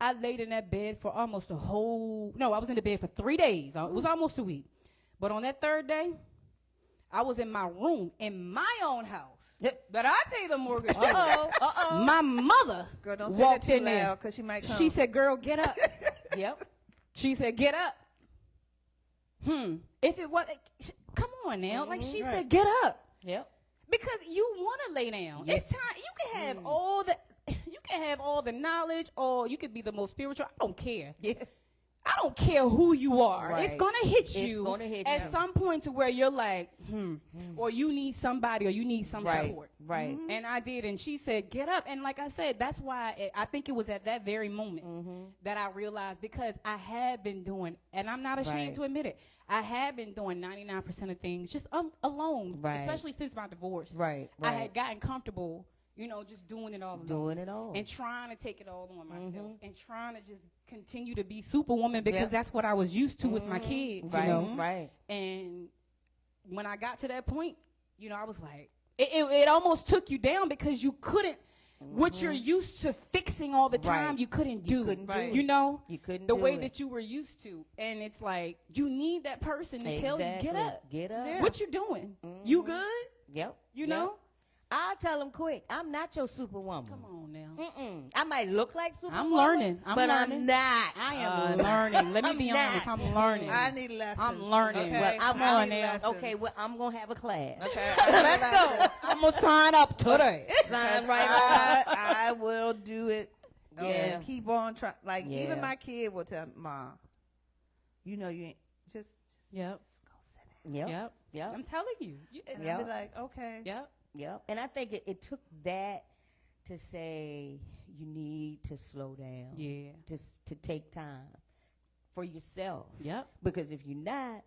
I laid in that bed for almost I was in the bed for 3 days. It was almost a week. But on that third day, I was in my room in my own house that I pay the mortgage for. My mother Girl, don't say that walked too in there. loud because she might come. She said, girl, get up. Yep. She said, get up. If it was, come on now. Like she said, get up. Yep. Because you want to lay down. Yes. It's time. You can have all the knowledge, or you could be the most spiritual. I don't care. Yeah. I don't care who you are. Right. It's gonna hit It's you gonna hit at you. some point to where you're like, or you need somebody, or you need some support. Right. And I did, and she said, get up. And like I said, that's why I think it was at that very moment that I realized, because I had been doing, and I'm not ashamed to admit it, I had been doing 99% of things just alone, especially since my divorce. Right. I had gotten comfortable, just doing it all alone. Doing it all. And trying to take it all on myself. And trying to just continue to be superwoman, because that's what I was used to with my kids, Right. you know? Right. And when I got to that point, I was like, it almost took you down, because you couldn't, what you're used to fixing all the time, Right. you couldn't do. couldn't do it. You couldn't the do way it. that you were used to. And it's like, you need that person to tell you, get up. Get up. Yeah. What you doing? You good? Yep. You know? I'll tell them quick. I'm not your superwoman. Come on now. I might look like superwoman. I'm learning. I'm but learning. I'm not. I am learning. Let me be not. honest. I'm learning. I need lessons. I'm learning. Okay? Well, I'm I on need there. lessons. Okay, well, I'm going to have a class. Okay. Let's go. I'm gonna sign up today. Sign right up. I will do it. Yeah. And keep on trying. Like, Yeah. even my kid will tell Mom, you ain't just Yep. go sit down. Yep. Yep. Yep. I'm telling you. And Yep. I'll be like, okay. Yep. Yep. And I think it took that to say you need to slow down. Yeah. To take time for yourself. Yep. Because if you're not,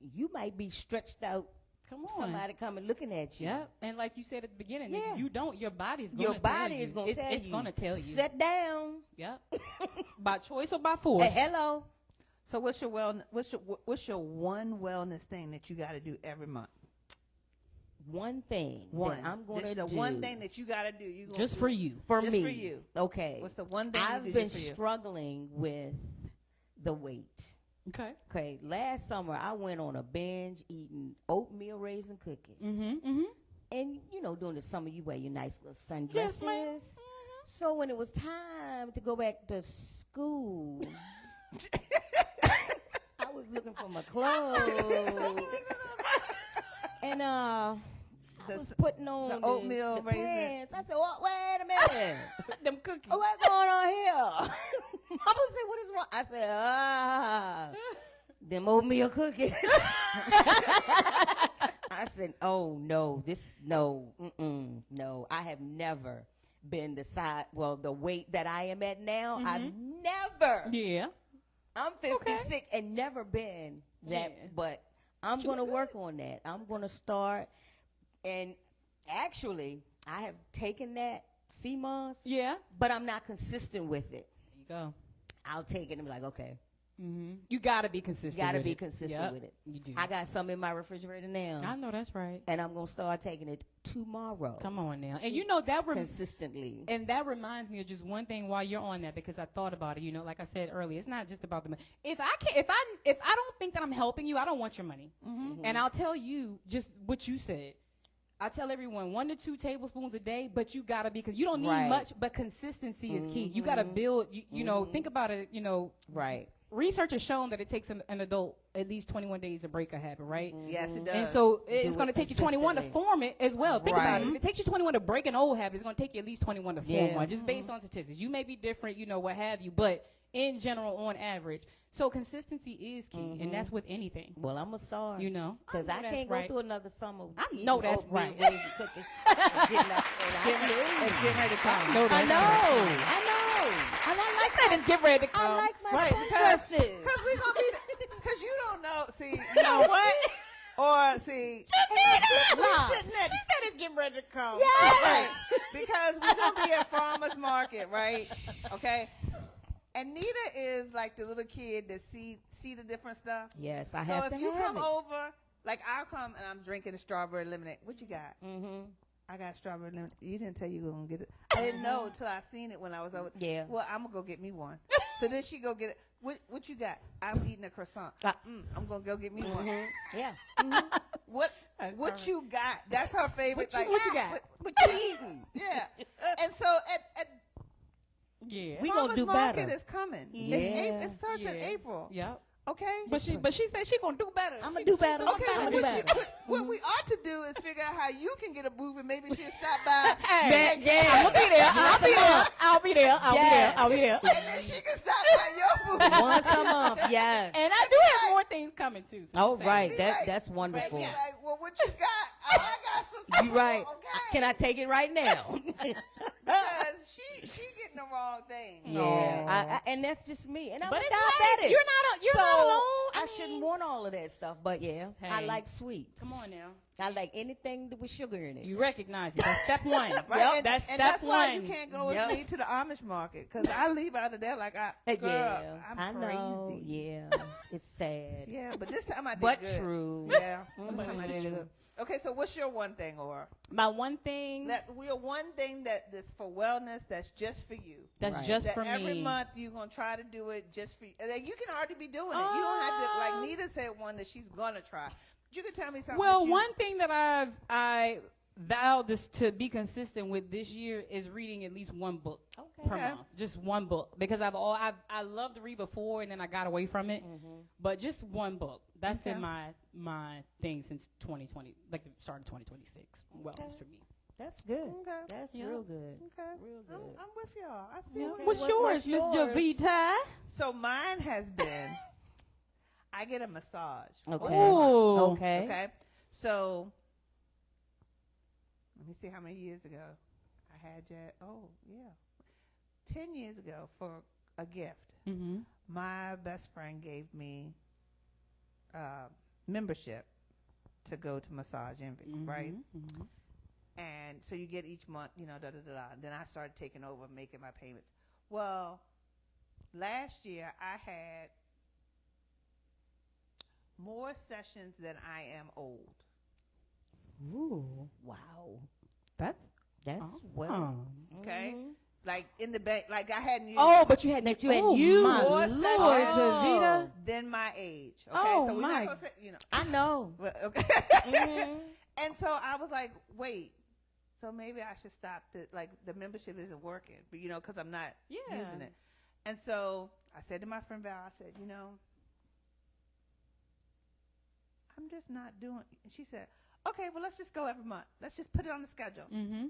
you might be stretched out. Come on. Somebody coming looking at you. Yep. And like you said at the beginning, Yeah. if you don't, your body's gonna Your tell body you. is going to tell you. It's gonna tell you. Sit down. Yep. By choice or by force. Hey, hello. So what's your one wellness thing that you got to do every month? One thing One. that I'm going This to the do. one thing that you got to do. You gonna Just do for it. you. for Just me. for you. Okay. What's the one thing I've you do been just for you? struggling with the weight. Okay. Okay, last summer I went on a binge eating oatmeal raisin cookies. Mm-hmm. And during the summer you wear your nice little sundresses. Yes, ma'am. So when it was time to go back to school, I was looking for my clothes. And I was putting on the oatmeal the raisin. pants. I said, wait a minute. Them cookies. Oh, what's going on here? Mama said, what is wrong? I said, them oatmeal cookies. I said, oh, no, no. I have never been the weight that I am at now. I've never. Yeah. I'm 56 and never been that, but I'm going to work on that. I'm going to start. And actually, I have taken that CMOS, Yeah. but I'm not consistent with it. There you go. I'll take it and be like, okay. Mm-hmm. You gotta be consistent. Gotta with be it. consistent Yep, with it. You do. I got some in my refrigerator now, I know that's right. and I'm gonna start taking it tomorrow. Come on now. And that consistently. and that reminds me of just one thing while you're on that, because I thought about it. Like I said earlier, it's not just about the money. If I don't think that I'm helping you, I don't want your money. Mm-hmm. And I'll tell you just what you said. I tell everyone 1 to 2 tablespoons a day, but you gotta be, because you don't need Right. much, but consistency is key. You gotta build. You know, think about it. Right. Research has shown that it takes an adult at least 21 days to break a habit, right? Yes, it does. And so it's it going to take you 21 to consistently. form it as well. Think about it. Right. If it takes you 21 to break an old habit, it's going to take you at least 21 to form Yeah. one, just based on statistics. You may be different, what have you, but in general, on average. So consistency is key, and that's with anything. Well, I'm gonna start. Because I know that's can't right. go through another summer. I eating know that's oatmeal right. raisin cookies. Getting up, It's getting ready to come. No, I that's know. right. I know. And I like Said it's get ready to come. I like my Right, because sundresses. we gonna be because you don't know. See, you know what? Or see, Nah. sitting at She said it's getting ready to come. right, because we're gonna be at farmers market, right? Okay. And Nita is like the little kid that see the different stuff. Yes, I So have if to you have come it. over, Like I'll come and I'm drinking a strawberry lemonade. What you got? Mm-hmm. I got strawberry lemonade. You didn't tell you were gonna get it. I didn't know until I seen it when I was over. Yeah. Well, I'm gonna go get me one. So then she go get it. What you got? I'm eating a croissant. I'm gonna go get me one. Yeah. What That's what all you got? That's her favorite. What you got? What you eating? Yeah. And so at Yeah. We gonna Farmers do Market better. is coming. Yeah. It starts in Yeah. April. Yep. Okay. But she said she gonna do better. I'ma She- do she better. gonna Okay, I'm well, gonna what, do you, better. what we ought to do is figure out how you can get a booth, and maybe she'll stop by. Hey, Yeah. I'm gonna be there. I'll be there. I'll be there. I'll be there. Yes. I'll be there. And then she can stop by your booth. Once a month, yes. And I do have more things coming too. So Oh, just right. Be That's Right, wonderful. be like, well, what you got? Oh, I got some stuff. You right. Okay. Can I take it right now? Because she getting the wrong thing. Yeah. And that's just me. And I'm But a it's right. diabetic. You're so not alone. I shouldn't want all of that stuff. But yeah, I Hey. like sweets. Come on now. I like anything with sugar in it. You recognize it. That's step one. Right? And That's and step that's one. why you can't go with Yep. me to the Amish market, because I leave out of there like girl, Yeah, I'm I know. crazy. Yeah, it's sad. Yeah, but this time I did But good. true. Yeah, Mhm. this time I did good. Okay, so what's your one thing, or My one thing we're one thing that's for wellness, that's just for you. that's Right. just That for every me. month you're gonna try to do it just for you. And you can already be doing it. You don't have to, like Oh. Nita said, one that she's gonna try. But you can tell me something. Well, that you, one thing that I vowed this to be consistent with this year is reading at least one book per Okay. month. Just one book, because I loved to read before and then I got away from it. But just one book. That's Okay. been my thing since 2020, like the start of 2026. Wellness for me. That's good. Okay. That's Yeah. real good. Okay. Real good. I'm with y'all. I see. Yeah. what- What's yours, Miss yours? Jovita? So mine has been, I get a massage. Okay. Ooh. Okay. Okay. So let me see how many years ago I had that. Oh, yeah. 10 years ago, for a gift, Mm-hmm. my best friend gave me membership to go to Massage Envy, right? Mm-hmm. And so you get each month, Then I started taking over, making my payments. Well, last year I had more sessions than I am old. Ooh. Wow. That's That's well. awesome. Okay, Mhm. like in the bank, like I hadn't used Oh, but you had That you had oh, used. my More Lord, sessions. Jovita. than my age. Okay, Oh, so we're my. not gonna say, I know. Well, okay. Mhm. And so I was like, wait, so maybe I should stop the membership isn't working, but because I'm not Yeah. using it. And so I said to my friend Val, I said, I'm just not doing. And she said, okay, well, let's just go every month. Let's just put it on the schedule. Mm-hmm.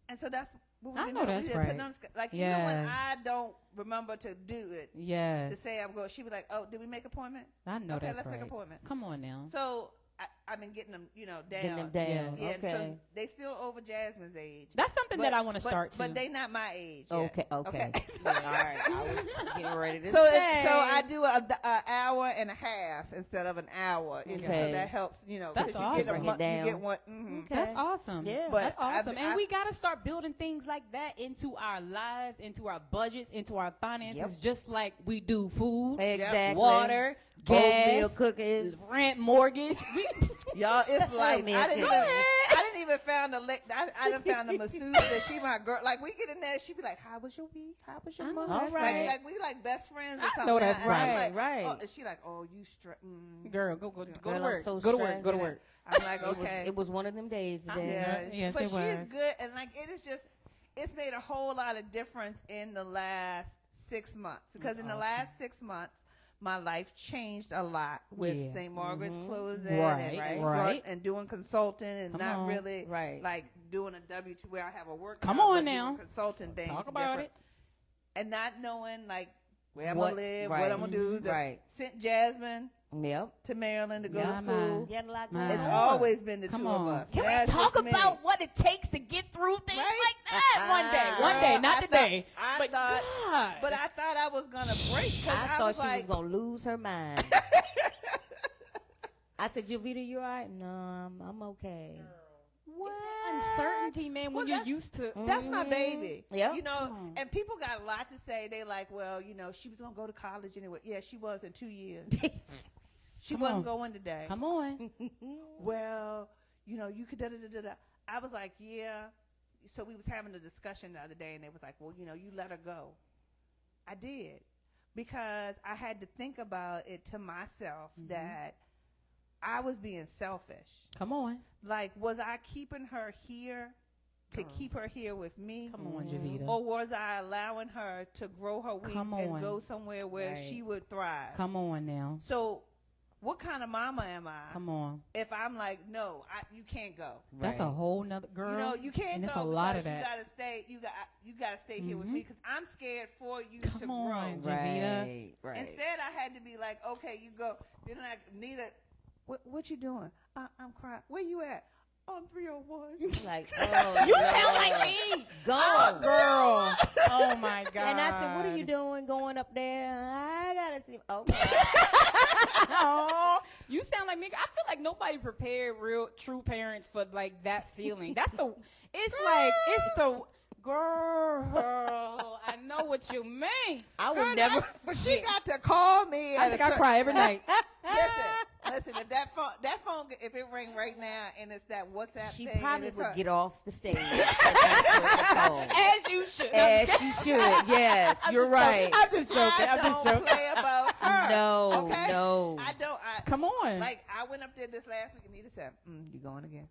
And so that's what I we've know been doing. that's We just put it right. on the schedule. Like even when Yes. I don't remember to do it, to Yes. say I'm going, she was like, oh, did we make appointment? I know Okay, that's let's right. make an appointment. Come on now. So I've been getting them, down. Getting them down. Yeah, Okay. so they still over Jasmine's age. That's something that I want to start too. But they not my age yet. Okay. Okay. Yeah, all right. I was getting ready to So say. so I do an hour and a half instead of an hour. And so Okay. that helps, That's 'cause awesome. you get a Bring it month, you down. get one. Mhm. Okay. That's awesome. Yeah. But That's awesome. I- And we got to start building things like that into our lives, into our budgets, into our finances, Yep. just like we do food, Exactly. water, Oatmeal gas, cookies. rent, mortgage. We, Y'all, it's like man, I didn't go even. ahead. I didn't even found I done found a masseuse that she my girl. Like we get in there, she be like, "How was your week? How was your I know month?" that's Like, right. like we like best friends or I something. know that's And I'm right, like, right. Oh, and she like, "Oh, you girl, go Girl, to I'm work. so Go to work. Go to stressed. work. I'm like, It was, okay. it was one of them days today. Yeah, Yes, but it she is was. good, and like it is just, it's made a whole lot of difference in the last 6 months because in the last 6 months, my life changed a lot with Yeah. St. Margaret's closing Right, and right. and doing consulting and Come not on. really Right. like doing a W-2 where I have a work. Come job, on but now. doing consulting things. Talk about different. it. And not knowing like where I'm What's- gonna live, right. what I'm gonna do. Right. Sent Jasmine Yep. to Maryland to go Yeah, to school. man. You had a lot Man. going It's on. always been the Come two on. of us. Can we That's talk just me. about what it takes to get through things Right? like that one day? One day, Girl, not I today. thought- but I God. But I thought I was gonna break because I I thought was she like, was gonna lose her mind. I said, Jovita, you all right? No, I'm okay. what uncertainty, man, when Well, you're that's- used to. that's my baby. Yeah. And people got a lot to say. They like, well, she was gonna go to college anyway. Yeah, she was in 2 years. She wasn't going today. Come on. Well, you could da-da-da-da-da. I was like, yeah. So we was having a discussion the other day, and they was like, well, you let her go. I did. Because I had to think about it to myself that I was being selfish. Come on. Like, was I keeping her here to keep her here with me? Come on, Jovita. Or was I allowing her to grow her wings and go somewhere where she would thrive? Come on now. So what kind of mama am I? Come on. If I'm like, no, you can't go. That's a whole nother girl. You can't and go. It's a lot of that. You gotta stay. You gotta stay here with me because I'm scared for you to Come grow. on, Jovita. Right. Instead, I had to be like, okay, you go. Then like, Nita, what you doing? I'm crying. Where you at? Oh, I'm 301. Like, oh, You sound like me. Go, Girl. Oh my God. And I said, what are you doing going up there? I gotta see. Okay. Oh, you sound like me. I feel like nobody prepared true parents for like that feeling. It's the girl. I know what you mean. I would never forget. She got to call me. I think I cry every night. Listen. If that phone, if it ring right now and it's that WhatsApp She thing, probably and would it's get off the stage. As you should. As you should. Yes, you're right. I'm just joking. I don't play about her. No, okay? no. I don't. Come on. Like, I went up there this last week and Nita said, you going again?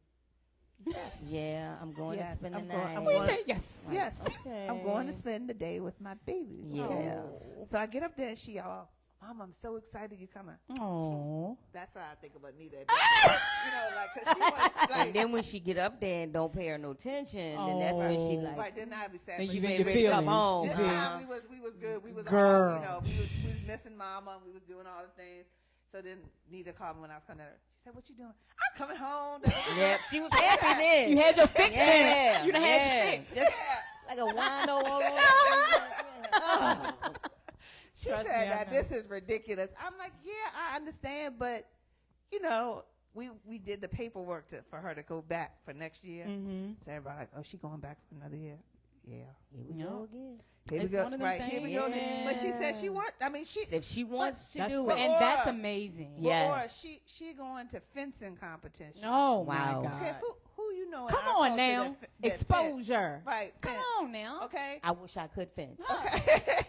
Yeah, I'm going to spend the night. I'm We going- say yes. Yes. Okay. I'm going to spend the day with my baby. Yeah. Okay? So I get up there and she all, Mom, I'm so excited you're coming. Oh. That's how I think about Nita. Cause she was like. And then when she get up there and don't pay her no attention, then that's when she like, Right, then I be sad. Then But you you get ready your to come feelings. home. this time we was good. We was Girl. all, we was missing Mama. We was doing all the things. So then Nita called me when I was coming at her. She said, "What you doing?" I'm coming home. yeah, she was happy then. You had your fix Yeah. in. You done had your fix. Just like a wino all over. She Trust said me, I that know. this is ridiculous. I'm like, yeah, I understand, but we did the paperwork for her to go back for next year. Mm-hmm. So everybody like, oh, she going back for another year. Yeah. Here we go again. Here It's we go. one of them Right, here we things. go again. But she said she Yeah. want. I mean, she. If she wants to That's do and it. that's amazing. Yeah. Or Yes. she going to fencing competition. Oh Wow. my God. Okay, who you know? in Come our on culture now. that fence? Exposure. Right. Come fence. on now. Okay. I wish I could fence. Okay.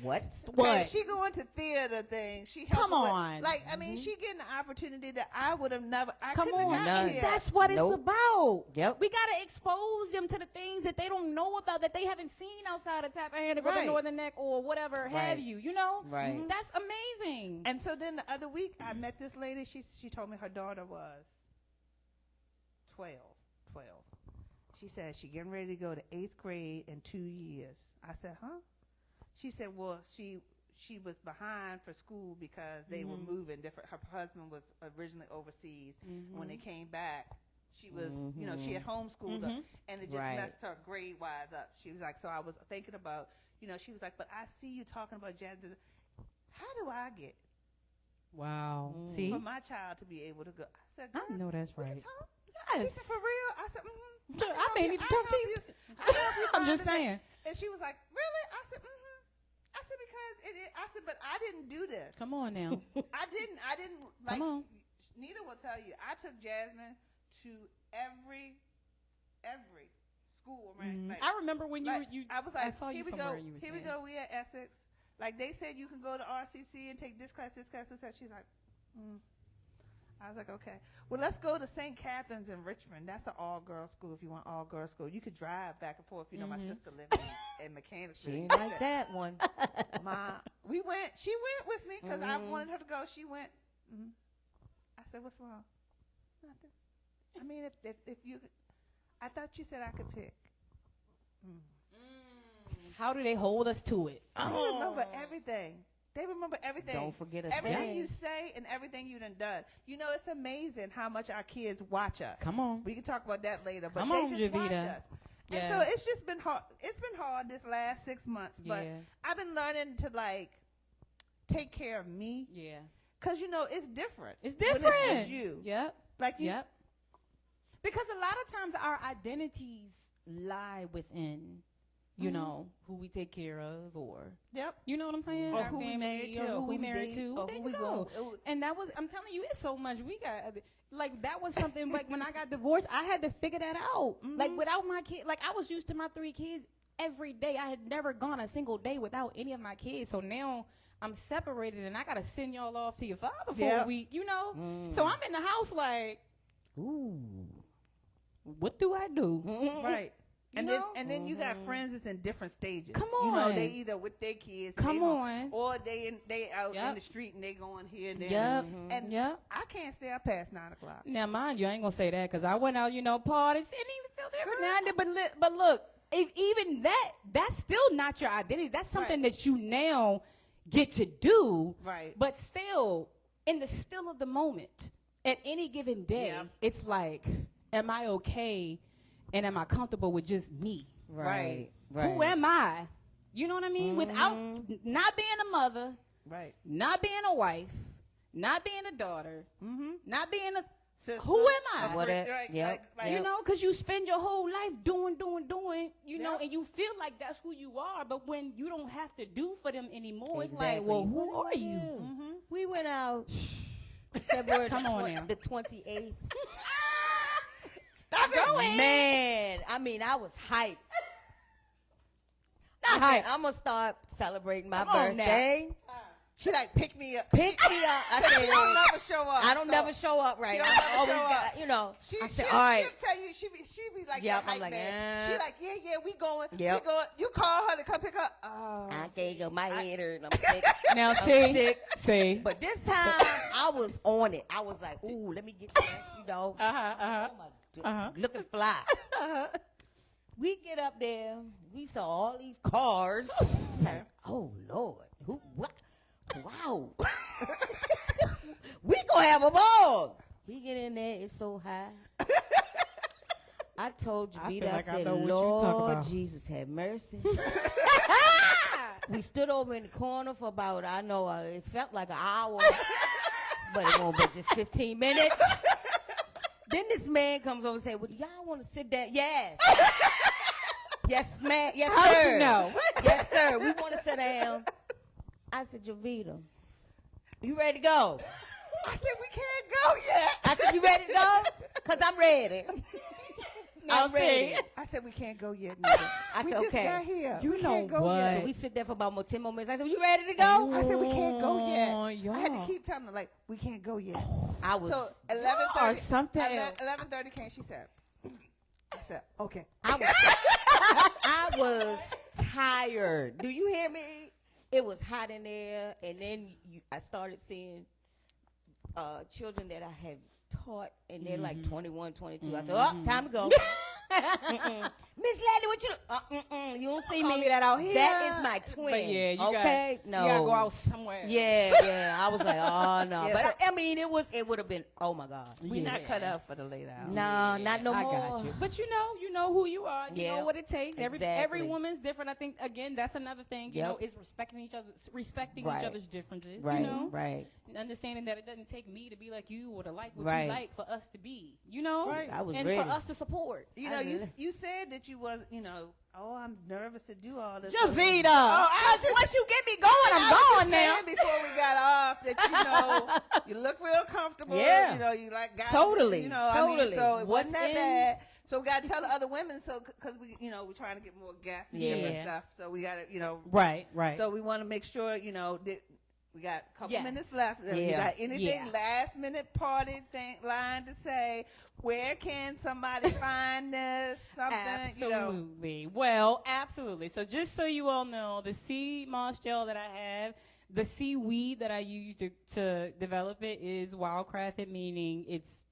What? What? Okay, she going to theater things. She helping Come with- on. like I mean, she getting the opportunity that I would have never. I Come couldn't have on. gotten None. here. That's what Nope. it's about. Yep. We got to expose them to the things that they don't know about, that they haven't seen outside of Tappahannock or Right. the Northern Neck or whatever have Right. you, you know? Right. That's amazing. And so then the other week, I met this lady. She told me her daughter was 12. She said she getting ready to go to 8th grade in 2 years. I said, huh? She said, well, she was behind for school because they were moving different. Her husband was originally overseas. When they came back, she was, she had homeschooled her, and it just Right. messed her grade wise up. She was like, so I was thinking about, she was like, but I see you talking about jazz. How do I get Wow. See? for my child to be able to go? I said, girl, I know that's we can right. talk. She Yes. said, for real? I said, I may need to talk to you. I'm just saying. And she was like, really? I said, I said, because I said, but I didn't do this. Come on now. I didn't like, Come on. Nita will tell you, I took Jasmine to every school around. Like, I remember when like, you I was I like, saw you here we go. somewhere. You were Here we saying. go. We at Essex. Like they said, you can go to RCC and take this class, this class, this class. She's like, I was like, okay. Well, let's go to St. Catherine's in Richmond. That's an all-girls school if you want all-girls school. You could drive back and forth. My sister lived in Mechanic She Street. ain't like that one. She went with me because I wanted her to go. She went. I said, what's wrong? Nothing. I mean, if you, I thought you said I could pick. How do they hold us to it? They remember everything. They remember everything. Don't forget everything thing. you say and everything you done done. It's amazing how much our kids watch us. Come on. We can talk about that later, but Come they on, just watch Jovita. us. And Yeah. so it's just been hard. It's been hard this last 6 months, but Yeah. I've been learning to like take care of me Yeah. because it's different. It's when different. It's just you. Yep. Like you. Yep. Because a lot of times our identities lie within you know, who we take care of, or Yep. you know what I'm saying? Or Our who we family, married to, or or who we who we married date, to, or there who you we go. go. And that was, I'm telling you, it's so much. We got, like, that was something, like, when I got divorced, I had to figure that out. Like, without my kid, like, I was used to my 3 kids every day. I had never gone a single day without any of my kids. So now I'm separated, and I got to send y'all off to your father for a week, you know? So I'm in the house like, Ooh. what do I do? Right. And know? then you got friends that's in different stages. Come You know, on. they either with their kids, Come they home, on. or they out in Yep. the street and they going here and there. Yep. And Yep. I can't stay up past 9 o'clock. Now, mind you, I ain't gonna say that because I went out, you know, parties, and even still every now and then. But look, if even that's still not your identity. That's something that you now get to do. Right. But still, in the still of the moment, at any given day, it's like, am I okay, and am I comfortable with just me? Right. Who am I? You know what I mean? Without not being a mother, Right. not being a wife, not being a daughter, not being a Sister, who am I? a friend, Whatever. right, Yep. like, You know, because you spend your whole life doing, you know, Yep. and you feel like that's who you are. But when you don't have to do for them anymore, it's Exactly. like, well, who What are do I you? do? We went out February Come on now. the 28th. Stop it. Man, I mean, I was hyped. I said, I'm going to start celebrating my Come on now. birthday. She like pick me up. Pick me up. I She said, don't never show up. I don't so never show up right. She don't I never always show got, up. you know. She, I said, she'll, all right. she'll tell you, she be like Yep, that I'm hype like, man. She like, yeah, we going. Yep. We going. You call her to come pick up. Oh. I can't go. My head hurt. I'm sick. Now, I'm see, sick. see. But this time, I was on it. I was like, ooh, let me get this, you know. Oh my, looking fly. We get up there. We saw all these cars. Like, oh, Lord. Who? What? Wow. We gonna have a ball. We get in there. It's so high. I told I Jovita, feel I like I said, know what you talking Lord about. Jesus, have mercy. We stood over in the corner for about, I know, it felt like an hour, but it won't be just 15 minutes. Then this man comes over and says, well, y'all want to sit down? Yes. Yes, ma'am. Yes, How sir. you know? Yes, sir. We want to sit down. I said, Jovita, you ready to go? I said we can't go yet. I said, you ready to go? Because I'm ready. I'm ready. I said we can't go yet. Nita. I we said, just okay. got here. You we know can't go what? yet. So we sit there for about more 10 more minutes. I said, well, you ready to go? I said we can't go yet. Oh, I had to y'all. keep telling her like we can't go yet. I was, So Or 11:30. something. 11:30 came. She said. I said okay. I was tired. Do you hear me? It was hot in there. And then I started seeing children that I had taught, and they're like 21, 22. I said, oh, time to go. Miss Lady, what you you don't see Call me. me that out here. That is my twin. But yeah, you okay? You gotta go out somewhere. Yeah. I was like, oh, no. Yeah, But I mean, it would have been, oh, my God. We're not cut out for the late hours. No, not no I more. got you. But you know who you are. You Yeah. know what it takes. Every Exactly. woman's different. I think again that's another thing. You Yep. know, is respecting each Right. other's differences. Right, You know, right. and understanding that it doesn't take me to be like you or to like what Right. you like for us to be. You know, Right. I was and ready. for us to support. You I know, really- you said that you was, oh, I'm nervous to do all this. Jovita, I just- once you get me going, I'm I was going just now. saying before we got off that you look real comfortable. Yeah. You know, you like guys. Totally, You know, I totally. mean, so it What's wasn't that in- bad. So we got to tell the other women, so because we're trying to get more guests and different Yeah. stuff. So we got to, Right. So we want to make sure, that we got a couple Yes. minutes left. If you Yeah. got anything Yeah. last minute party line to say? Where can somebody find this? Something, Absolutely. Well, absolutely. So just so you all know, the sea moss gel that I have, the seaweed that I use to develop it is wildcrafted, meaning it's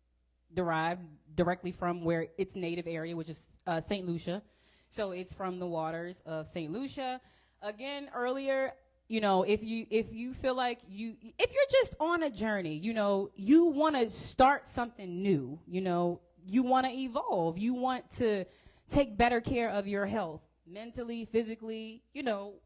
derived directly from where its native area, which is St. Lucia. So it's from the waters of St. Lucia. Again, earlier, if you feel like if you're just on a journey, you want to start something new, you want to evolve, you want to take better care of your health, mentally, physically,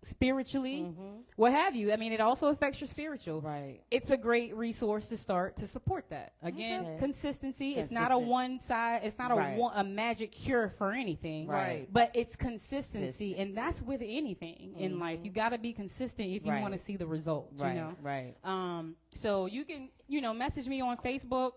spiritually, what have you. I mean, it also affects your spiritual. Right. It's a great resource to start to support that. Again, consistency. It's not a one side. It's not a magic cure for anything. Right. But it's consistency, and that's with anything in life. You got to be consistent if you want to see the results. Right. You know. Right. So you can, message me on Facebook.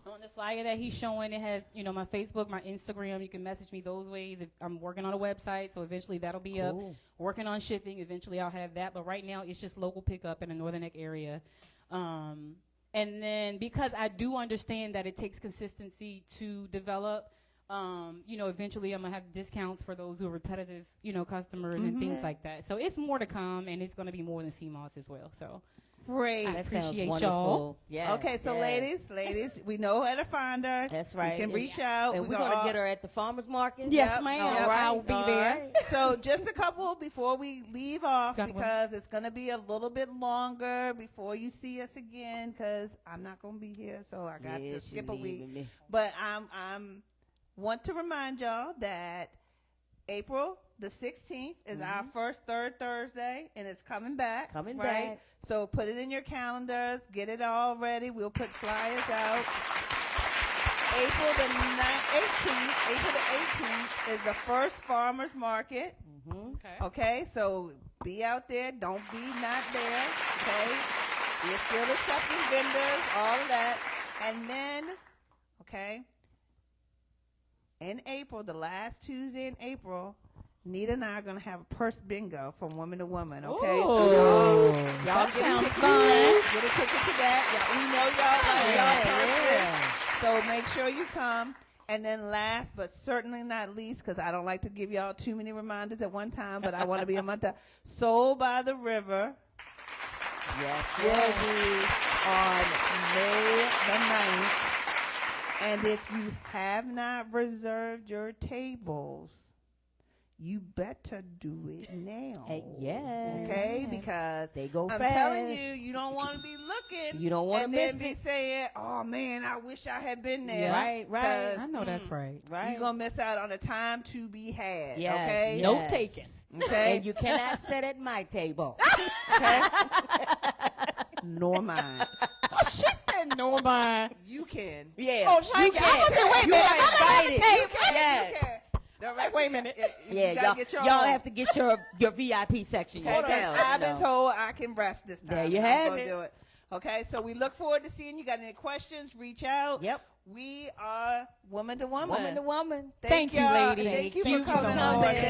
On the flyer that he's showing, it has, my Facebook, my Instagram. You can message me those ways. If I'm working on a website, so eventually that'll be up. Working on shipping, eventually I'll have that. But right now, it's just local pickup in the Northern Neck area. And then because I do understand that it takes consistency to develop, eventually I'm going to have discounts for those who are repetitive, customers and things like that. So it's more to come, and it's going to be more than CMOS as well. So. Great. I appreciate y'all. Yes, okay, so ladies, we know where to find her. That's right. You can reach out. And we're going to get her at the farmer's market. Yes, ma'am. Yep. I'll be there. Right. So just a couple before we leave off, because it's going to be a little bit longer before you see us again, because I'm not going to be here, so I got to skip a week. But I'm want to remind y'all that April the 16th is our first third Thursday, and it's coming back. Back. So put it in your calendars. Get it all ready. We'll put flyers out. April the 18th is the first farmers market. Okay, so be out there. Don't be not there. Okay, we're still accepting vendors, all of that. And then, in April, the last Tuesday in April, Nita and I are going to have a purse bingo from Woman to Woman, okay? Ooh, so y'all get a ticket. fun. Get a ticket to that. We know y'all like y'all purses. So make sure you come. And then last but certainly not least, because I don't like to give y'all too many reminders at one time, but I want to be a month out. Soul by the River will be on May the 9th. And if you have not reserved your tables, you better do it now. Yes. Okay? Because they go I'm fast. telling you, you don't want to be looking. You don't want to miss and then be it. saying, oh, man, I wish I had been there. Right. I know that's right. You're going to miss out on the time to be had. Yes, Okay? yes. Note taken. Okay? And you cannot sit at my table. Okay? Nor mine. She said no mine. You can. Yeah. Oh, you thank you. I was saying, wait a minute. You are invited. Yes. You can. The rest Wait a of minute. you gotta get your y'all own. have to get your VIP section Okay, yourself. I've been told I can rest this time. There you I'm have gonna it. do it. Okay, so we look forward to seeing you. Got any questions? Reach out. Yep. We are Woman to Woman. Woman to woman. Thank you, y'all. ladies. Thank you Thank for you so coming much. on. Thank you.